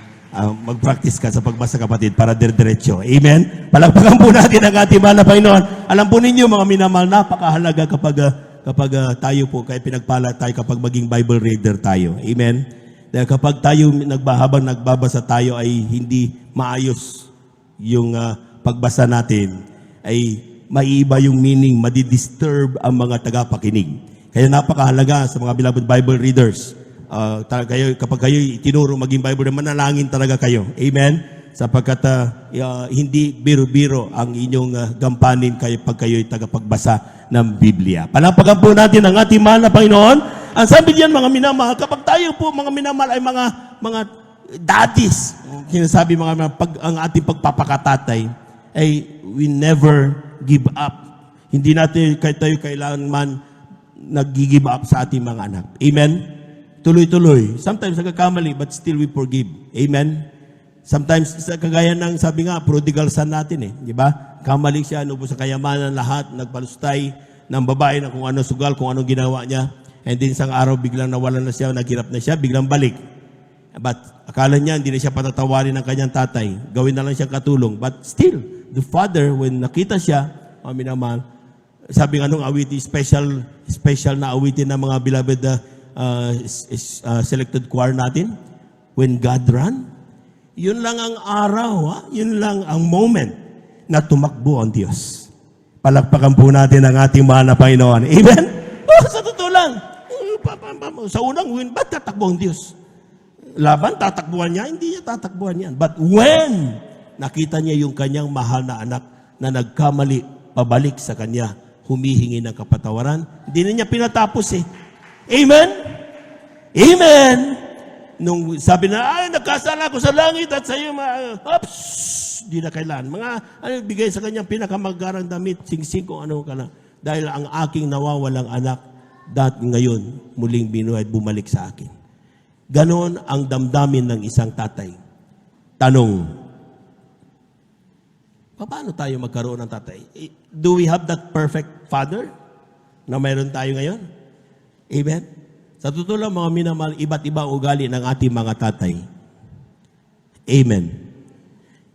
Mag-practice ka sa pagbasa, kapatid, para diretso. Amen? Palakpakan po natin ang ating mahal na Panginoon. Alam po ninyo, mga minamahal, napakahalaga kapag tayo po, kaya pinagpala tayo kapag maging Bible reader tayo. Amen? Dahil kapag tayo habang nagbabasa tayo ay hindi maayos yung pagbasa natin, ay maiiba yung meaning, madidisturb ang mga tagapakinig. Kaya napakahalaga sa mga beloved Bible readers. Kapag kayo itinuro maging Bible, manalangin talaga kayo. Amen? Sapagkat hindi biro-biro ang inyong gampanin pag kayo'y tagapagbasa ng Biblia. Palapakan po natin ang ating mahal na Panginoon. Ang sabi diyan, mga minamahal, kapag tayo po, mga minamahal, ay mga daddies, sinasabi ang ating pagpapakatatay, ay we never give up. Hindi natin tayo kailanman nag-give up sa ating mga anak. Amen? Tuloy-tuloy. Sometimes nagkakamali, but still we forgive. Amen? Sometimes, kagaya ng sabi nga, prodigal son natin di ba? Kamali siya, nubos sa kayamanan lahat, nagpalustay ng babae na kung ano sugal, kung anong ginawa niya. And then isang araw, biglang nawalan na siya, naghirap na siya, biglang balik. But akala niya, hindi na siya patatawarin ng kanyang tatay. Gawin na lang siyang katulong. But still, the father, when nakita siya, minamahal, sabi nga nung awiti, special na awitin ng mga beloved selected choir natin, when God ran, yun lang ang araw, yun lang ang moment na tumakbo ang Diyos. Palakpakan po natin ang ating mahal na Panginoon. Amen? Sa totoo lang, sa unang win, ba't tatakbo ang Diyos? Laban, tatakbuhan niya? Hindi niya tatakbuhan yan. But when nakita niya yung kanyang mahal na anak na nagkamali, pabalik sa kanya, humihingi ng kapatawaran, hindi na niya pinatapos Amen? Amen! Nung sabi na, nagkasala ko sa langit at sa iyo, di na kailan. Bigay sa kanyang pinakamagarang damit, singsing kung ano ka na. Dahil ang aking nawawalang anak ngayon muling binuhay at bumalik sa akin. Ganon ang damdamin ng isang tatay. Tanong, paano tayo magkaroon ng tatay? Do we have that perfect father na mayroon tayo ngayon? Amen? Sa totoo lang, mga minamahal, iba't iba ugali ng ating mga tatay. Amen.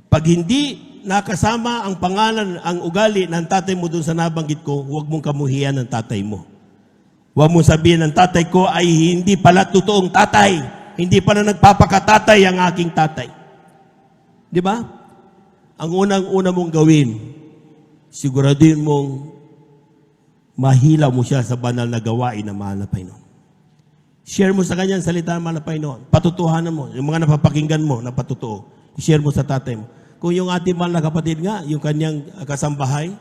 Pag hindi nakasama ang pangalan, ang ugali ng tatay mo doon sa nabanggit ko, huwag mong kamuhian ng tatay mo. Huwag mong sabihin ng tatay ko ay hindi pala totoong tatay. Hindi pala nagpapakatatay ang aking tatay. Di ba? Ang unang-una mong gawin, siguraduhin mong mahila mo siya sa banal na gawain ng mahal na Panginoon. Share mo sa kanya ang salita ng mahal na Panginoon. Patutuhanan mo. Yung mga napapakinggan mo na patutoo. Share mo sa tatay mo. Kung yung ating mahal na kapatid nga, yung kanyang kasambahay,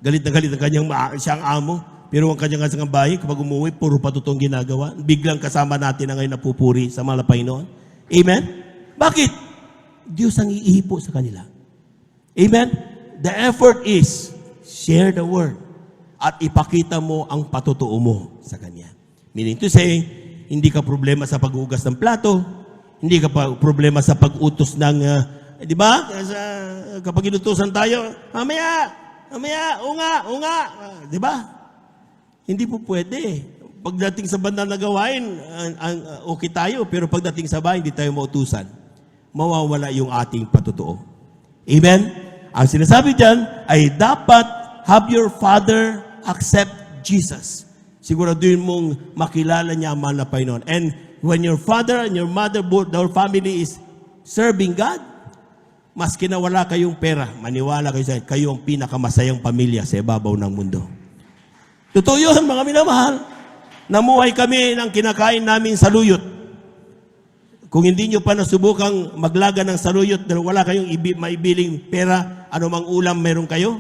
galit na galit ang kanyang siyang amo, pero ang kanyang kasambahay, kapag umuwi, puro patutong ginagawa. Biglang kasama natin na ngayon napupuri sa mahal na Panginoon. Amen? Bakit? Diyos ang iihipo sa kanila. Amen? The effort is, share the word at ipakita mo ang patutuo mo sa Kanya. Meaning to say, hindi ka problema sa pag-ugas ng plato, hindi ka pa problema sa pag-utos ng, di ba? Kapag inutusan tayo, mamaya, unga, di ba? Hindi po pwede. Pagdating sa bandang na gawain, okay tayo, pero pagdating sa bahay, hindi tayo mautusan. Mawawala yung ating patutuo. Amen? Ang sinasabi dyan ay dapat have your father accept Jesus. Siguraduhin mong makilala niya ang mahal na Panginoon. And when your father and your mother, both our family is serving God, maski na wala kayong pera, maniwala kayo sa kayo ang pinakamasayang pamilya sa ibabaw ng mundo. Totoo yun, mga minamahal. Namuhay kami ng kinakain namin saluyot. Kung hindi nyo pa nasubukang maglaga ng saluyot dahil wala kayong maibiling pera, anumang ulam meron kayo,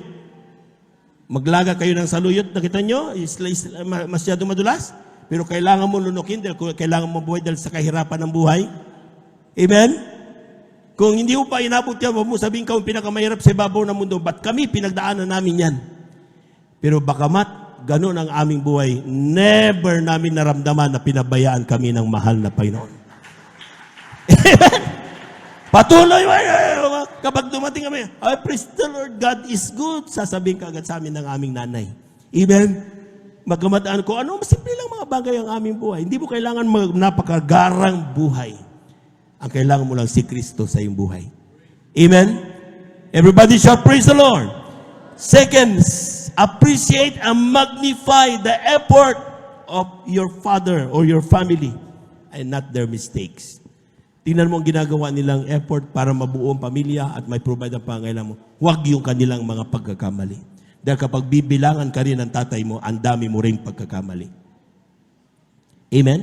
maglaga kayo ng saluyot, nakita nyo, masyado madulas, pero kailangan mo lunukin dahil kailangan mo buhay dahil sa kahirapan ng buhay. Amen? Kung hindi mo pa inabot yan, huwag mo sabihin ka ang pinakamahirap sa ibabaw ng mundo. Ba't kami pinagdaanan namin yan? Pero bakamat ganun ang aming buhay, never namin naramdaman na pinabayaan kami ng mahal na Panginoon. Amen? Patuloy, kapag dumating kami, I praise the Lord, God is good, sasabihin ka agad sa amin ng aming nanay. Amen? Magkamataan ko, simple lang mga bagay ang aming buhay. Hindi mo kailangan napakagarang buhay. Ang kailangan mo lang si Kristo sa iyong buhay. Amen? Everybody shall praise the Lord. Second, appreciate and magnify the effort of your father or your family and not their mistakes. Tingnan mo ang ginagawa nilang effort para mabuo ang pamilya at may provide ang pangailangan mo. Huwag yung kanilang mga pagkakamali. Dahil kapag bibilangan ka rin ng tatay mo, ang dami mo rin pagkakamali. Amen?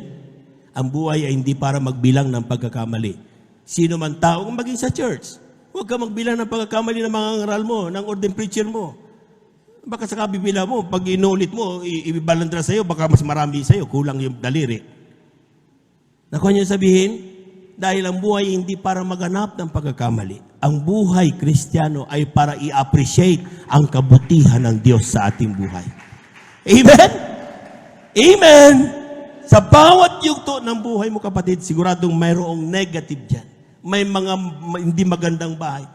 Ang buhay ay hindi para magbilang ng pagkakamali. Sino man tao, maging sa church, huwag ka magbilang ng pagkakamali ng mga ngaral mo, ng ordained preacher mo. Baka sa kabibila mo, pag inulit mo, ibibalandra sa'yo, baka mas marami sa'yo, kulang yung daliri. Nakuha niyo sabihin, dahil ang buhay hindi para maganap ng pagkakamali. Ang buhay Kristiyano ay para i-appreciate ang kabutihan ng Diyos sa ating buhay. Amen? Amen! Sa bawat yugto ng buhay mo, kapatid, siguradong mayroong negative dyan. May mga hindi magandang bahay,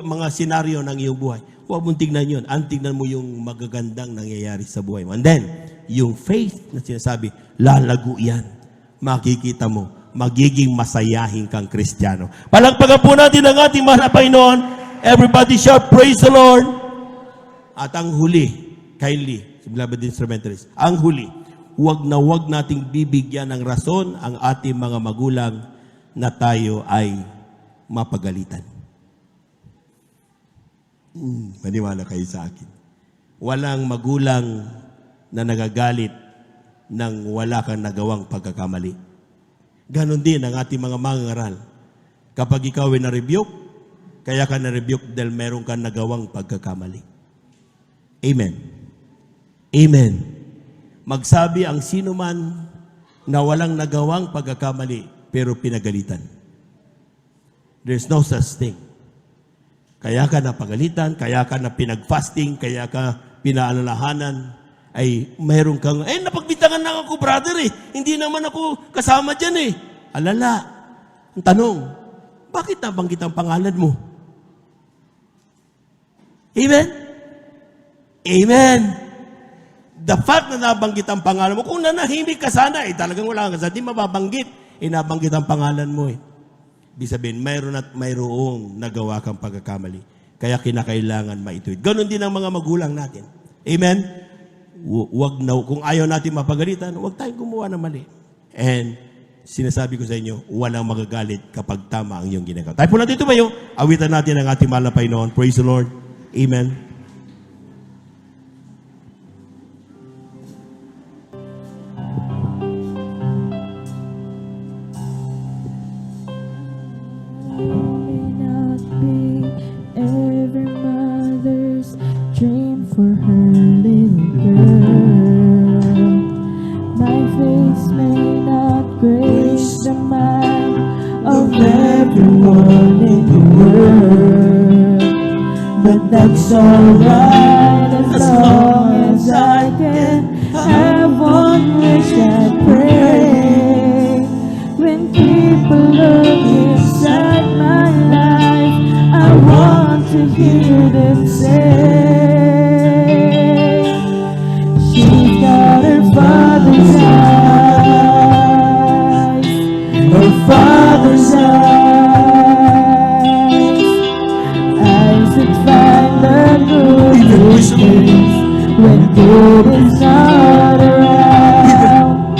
mga senaryo ng iyong buhay. Huwag mong tignan yun. Ang tignan mo yung magagandang nangyayari sa buhay mo. And then, yung faith na sinasabi, lalago yan. Makikita mo, magiging masayahin kang Kristiyano. Palagpagan po natin ang ating mahal na Panginoon. Everybody shall praise the Lord. At ang huli, kindly, beloved instrumentalist, ang huli, huwag nating bibigyan ng rason ang ating mga magulang na tayo ay mapagalitan. Maniwala kayo sa akin. Walang magulang na nagagalit nang wala kang nagawang pagkakamali. Ganon din ang ating mga mangaral. Kapag ikaw ay na-rebuke, kaya ka na-rebuke dahil meron kang nagawang pagkakamali. Amen. Amen. Magsabi ang sino man na walang nagawang pagkakamali pero pinagalitan. There's no such thing. Kaya ka napagalitan, kaya ka na pinag-fasting, kaya ka pinaalalahanan, ay mayroon kang, napagbitangan na ako, brother eh. Hindi naman ako kasama dyan eh. Alala. Ang tanong, bakit nabanggit ang pangalan mo? Amen? Amen. The fact na nabanggit ang pangalan mo, kung nanahimik ka sana, talagang wala ka sa di mababanggit, nabanggit ang pangalan mo eh. Ibig sabihin, mayroon at mayroong nagawa kang pagkakamali. Kaya kinakailangan maituwid. Ganon din ang mga magulang natin. Amen? Wag na, kung ayaw natin mapagalitan, huwag tayong gumawa ng mali. And sinasabi ko sa inyo, walang magagalit kapag tama ang iyong ginagawa. Tayo po natin tumayo, awitan natin ang ating mahal na Panginoon. Praise the Lord. Amen. May not be every mother's dream for her little girl. My face may not grace the mind of everyone in the world, but that's alright as long as I can have one wish I pray. When people look inside my life, I want to hear them say, she's got her father's eyes, her father's eyes that find the good things when good is not around.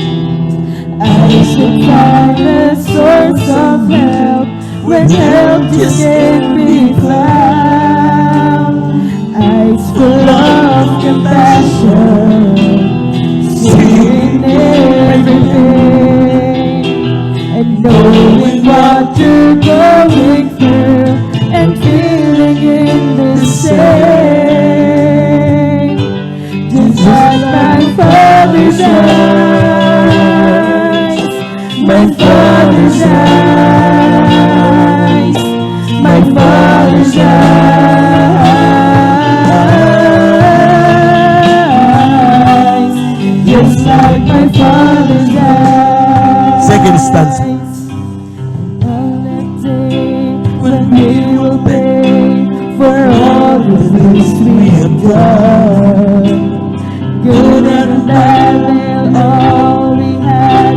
Eyes that find the source of help when help just can't be found. Eyes full of compassion, seeing everything and knowing what you're going through and feeling in the same. Just like my father's eyes, my father's eyes, my father's eyes, just like my father's eyes. Second stanza. On that day when we will pay for all the things we have done, good and bad, they'll all we had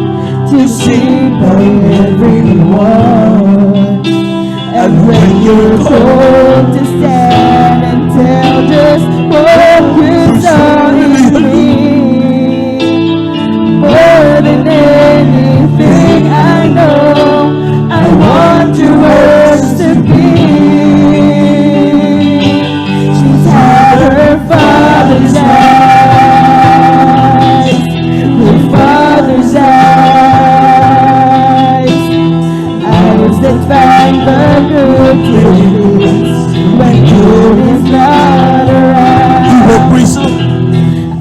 to see by everyone. And when you're told to stand and tell just what you saw in me, more than anything I know, I want your words to be. She's had her father's eyes, her father's eyes, eyes that find the good things when good is not around.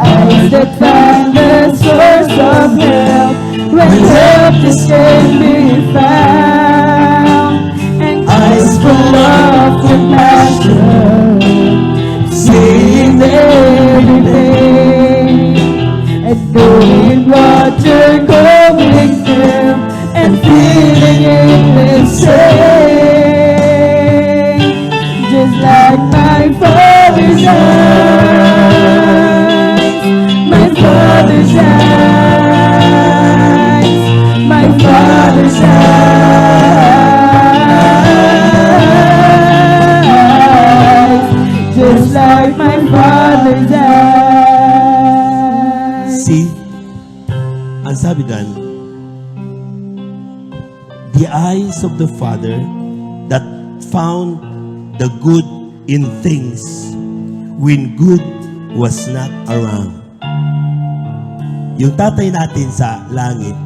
Eyes that find the source of help when help just can't be found. And eyes full of compassion, seeing everything and knowing what you're going through and feeling in the same. Just like my father's eyes, my father's eyes, my father's eyes, just like my father's eyes. See, ang sabi doon, the eyes of the Father that found the good in things when good was not around. Yung tatay natin sa langit,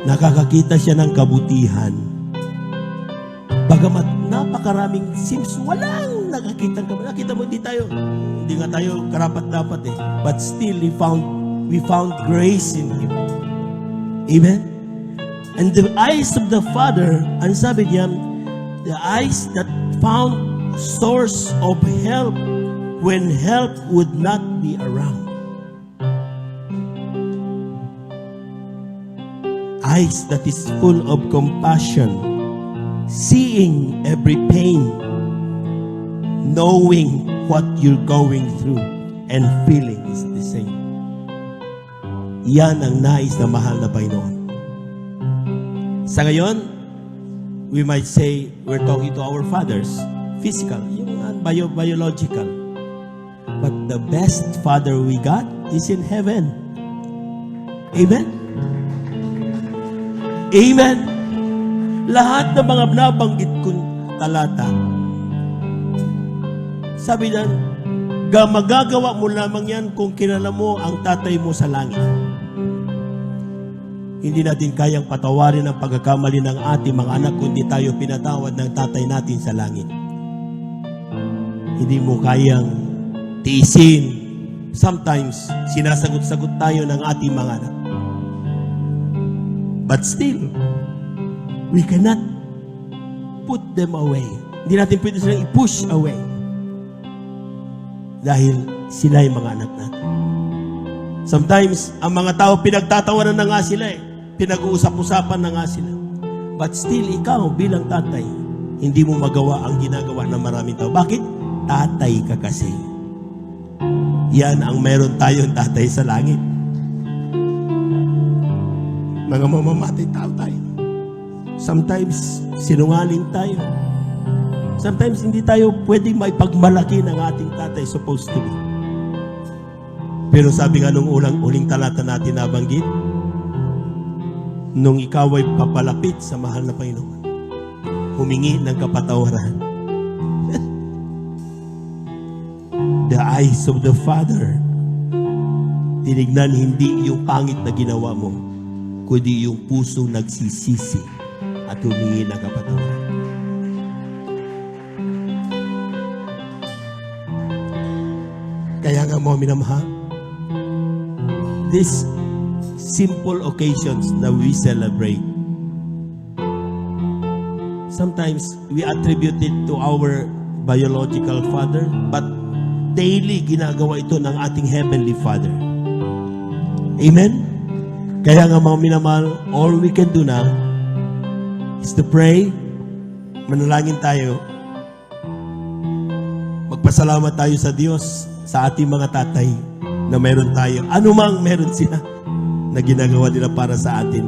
nakakakita siya ng kabutihan. Bagamat napakaraming seems walang nakakita ng kabutihan. Nakita mo, hindi nga tayo karapat-dapat eh. But still, we found grace in Him. Amen? And the eyes of the Father, ang sabi niya, the eyes that found source of help when help would not be around. Eyes that is full of compassion, seeing every pain, knowing what you're going through, and feeling is the same. Yan ang nais na mahal na Panginoon. Sa ngayon, we might say we're talking to our fathers, physical, yung biological. But the best father we got is in heaven. Amen? Amen? Lahat ng mga nabanggit kong talata, sabi na, magagawa mo lamang yan kung kilala mo ang tatay mo sa langit. Hindi natin kayang patawarin ang pagkakamali ng ating mga anak kundi tayo pinatawad ng tatay natin sa langit. Hindi mo kayang tiisin. Sometimes, sinasagot-sagot tayo ng ating mga anak. But still, we cannot put them away. Hindi natin pwede silang i-push away. Dahil sila yung mga anak natin. Sometimes, ang mga tao pinagtatawanan na nga sila eh. Pinag-uusap-usapan na nga sila. But still, ikaw bilang tatay, hindi mo magawa ang ginagawa ng maraming tao. Bakit? Tatay ka kasi. Yan ang meron tayong tatay sa langit. Mga mamamatay tao tayo. Sometimes, sinungaling tayo. Sometimes, hindi tayo pwedeng maipagmalaki ng ating tatay supposed to be. Pero sabi nga nung uling talata natin nabanggit, nung ikaw ay papalapit sa mahal na Panginoon, humingi ng kapatawaran. The eyes of the Father, tinignan hindi yung pangit na ginawa mo, kundi yung puso nagsisisi at humingi ng kapatawaran. Kaya nga mo minamahal, these simple occasions that we celebrate, sometimes we attribute it to our biological father, but daily ginagawa ito ng ating Heavenly Father. Amen? Kaya nga mga minamahal, all we can do now is to pray, manalangin tayo, magpasalamat tayo sa Diyos, sa ating mga tatay na meron tayo. Anumang meron sila na ginagawa nila para sa atin.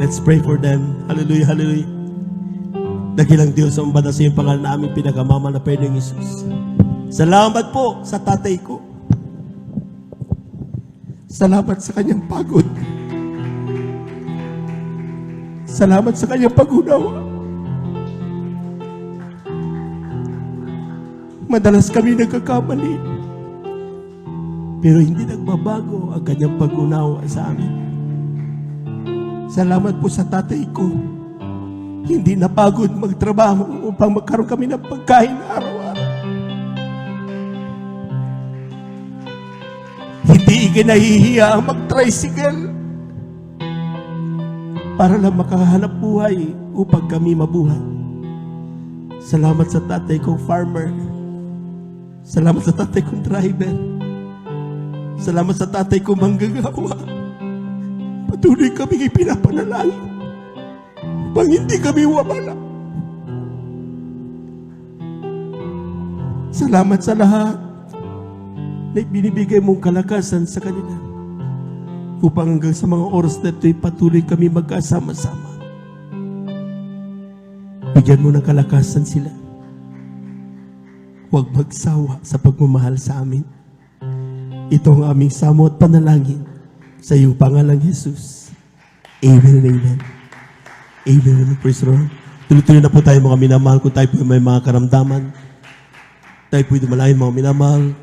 Let's pray for them. Hallelujah, hallelujah. Dakilang Diyos, ang banal sa iyong pangalan na aming pinakamama na Panginoong Isus. Salamat po sa tatay ko. Salamat sa kanyang pagod. Salamat sa kanyang pag-unawa. Madalas kami nagkakamali. Pero hindi nagbabago ang kanyang pag-unawa sa amin. Salamat po sa tatay ko. Hindi napagod magtrabaho upang magkaroon kami ng pagkain araw-araw. Hindi ikinahihiya ang mag-tricycle para lang makahanap buhay upang kami mabuhay. Salamat sa tatay kong farmer. Salamat sa tatay kong driver. Salamat sa tatay ko manggagawa. Patuloy kami ipinapanalangin upang hindi kami wawala. Salamat sa lahat na binibigay mong kalakasan sa kanila upang hanggang sa mga oras na ito'y patuloy kami magkasama-sama. Bigyan mo ng kalakasan sila. Huwag magsawa sa pagmamahal sa amin. Ito ang aming samo at panalangin sa iyong pangalang Jesus. Amen and amen. Amen and praise the Lord. Tuloy-tuloy na po tayo mga minamahal. Kung tayo po may mga karamdaman, tayo po dumalahin mga minamahal.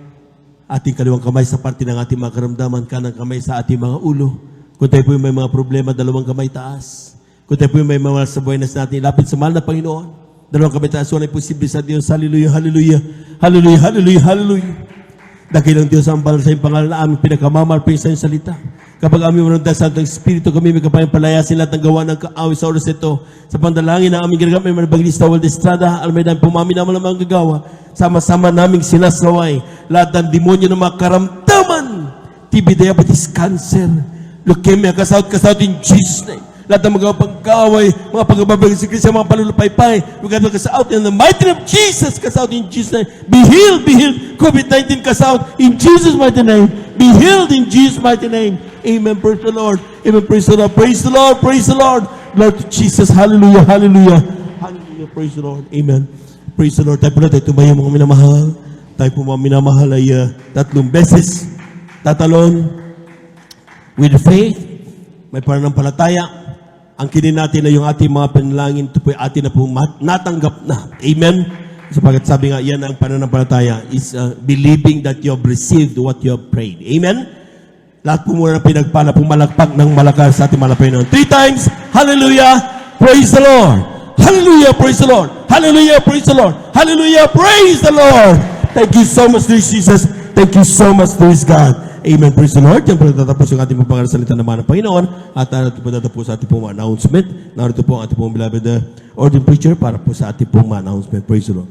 Ating kaliwang kamay sa parte ng ating mga karamdaman, kanang kamay sa ating mga ulo. Kung tayo po may mga problema, dalawang kamay taas. Kung tayo po may mga sa buhay natin, lapit sa mahal na Panginoon. Dalawang kamay taas, wala posible sa Diyos. Hallelujah, hallelujah. Hallelujah, hallelujah, hallelujah. Dakilang Diyos ang banal sa iyong pangalan na aming pinakamamalping sa iyong salita. Kapag aming manunod sa Santong Espiritu, kami may kapayang-palaya sila at ang gawa ng kaaway sa oras ito. Sa pandalangin na aming ginagamit, may Evangelista Waldo Estrada, Almeida, pumami naman ang mga gagawa. Sama-sama naming sinasaway lahat ng demonyo ng mga karamdaman. TB, diabetes, cancer, leukemia, kasaut in Jesus' name. Lahat ng mga pagkaway, mga pagbabagang si Kristo, mga palulupay-pay, we got to cast out in the mighty name of Jesus, cast out in Jesus' name. Be healed, be healed. COVID-19 cast out in Jesus' mighty name. Be healed in Jesus' mighty name. Amen. Praise the Lord. Amen. Praise the Lord. Praise the Lord. Praise the Lord. Lord to Jesus. Hallelujah. Hallelujah. Hallelujah. Praise the Lord. Amen. Praise the Lord. Tayo po na tayo tumayo mga minamahal. Tayo po mga minamahal ay 3 beses tatalon with faith. May pananampalataya. Ang kinin natin na yung ating mga panalangin, ito po ay atin na po natanggap na. Amen. Sapagat sabi nga, yan ang pananampalataya is believing that you have received what you have prayed. Amen. Lahat po muna ng pinagpala, pumalakpak ng malakas sa ating malapinan. 3 times, hallelujah, praise the Lord. Hallelujah, praise the Lord. Hallelujah, praise the Lord. Hallelujah, praise the Lord. Thank you so much, dear Jesus. Thank you so much, dear God. Amen, praise the Lord. Diyan po natatapos yung ating pagpangasalita naman ng Panginoon. At narito po natatapos sa ating pong announcement. Narito po ang ating pong beloved ordained preacher para po sa ating pong announcement. Praise the Lord.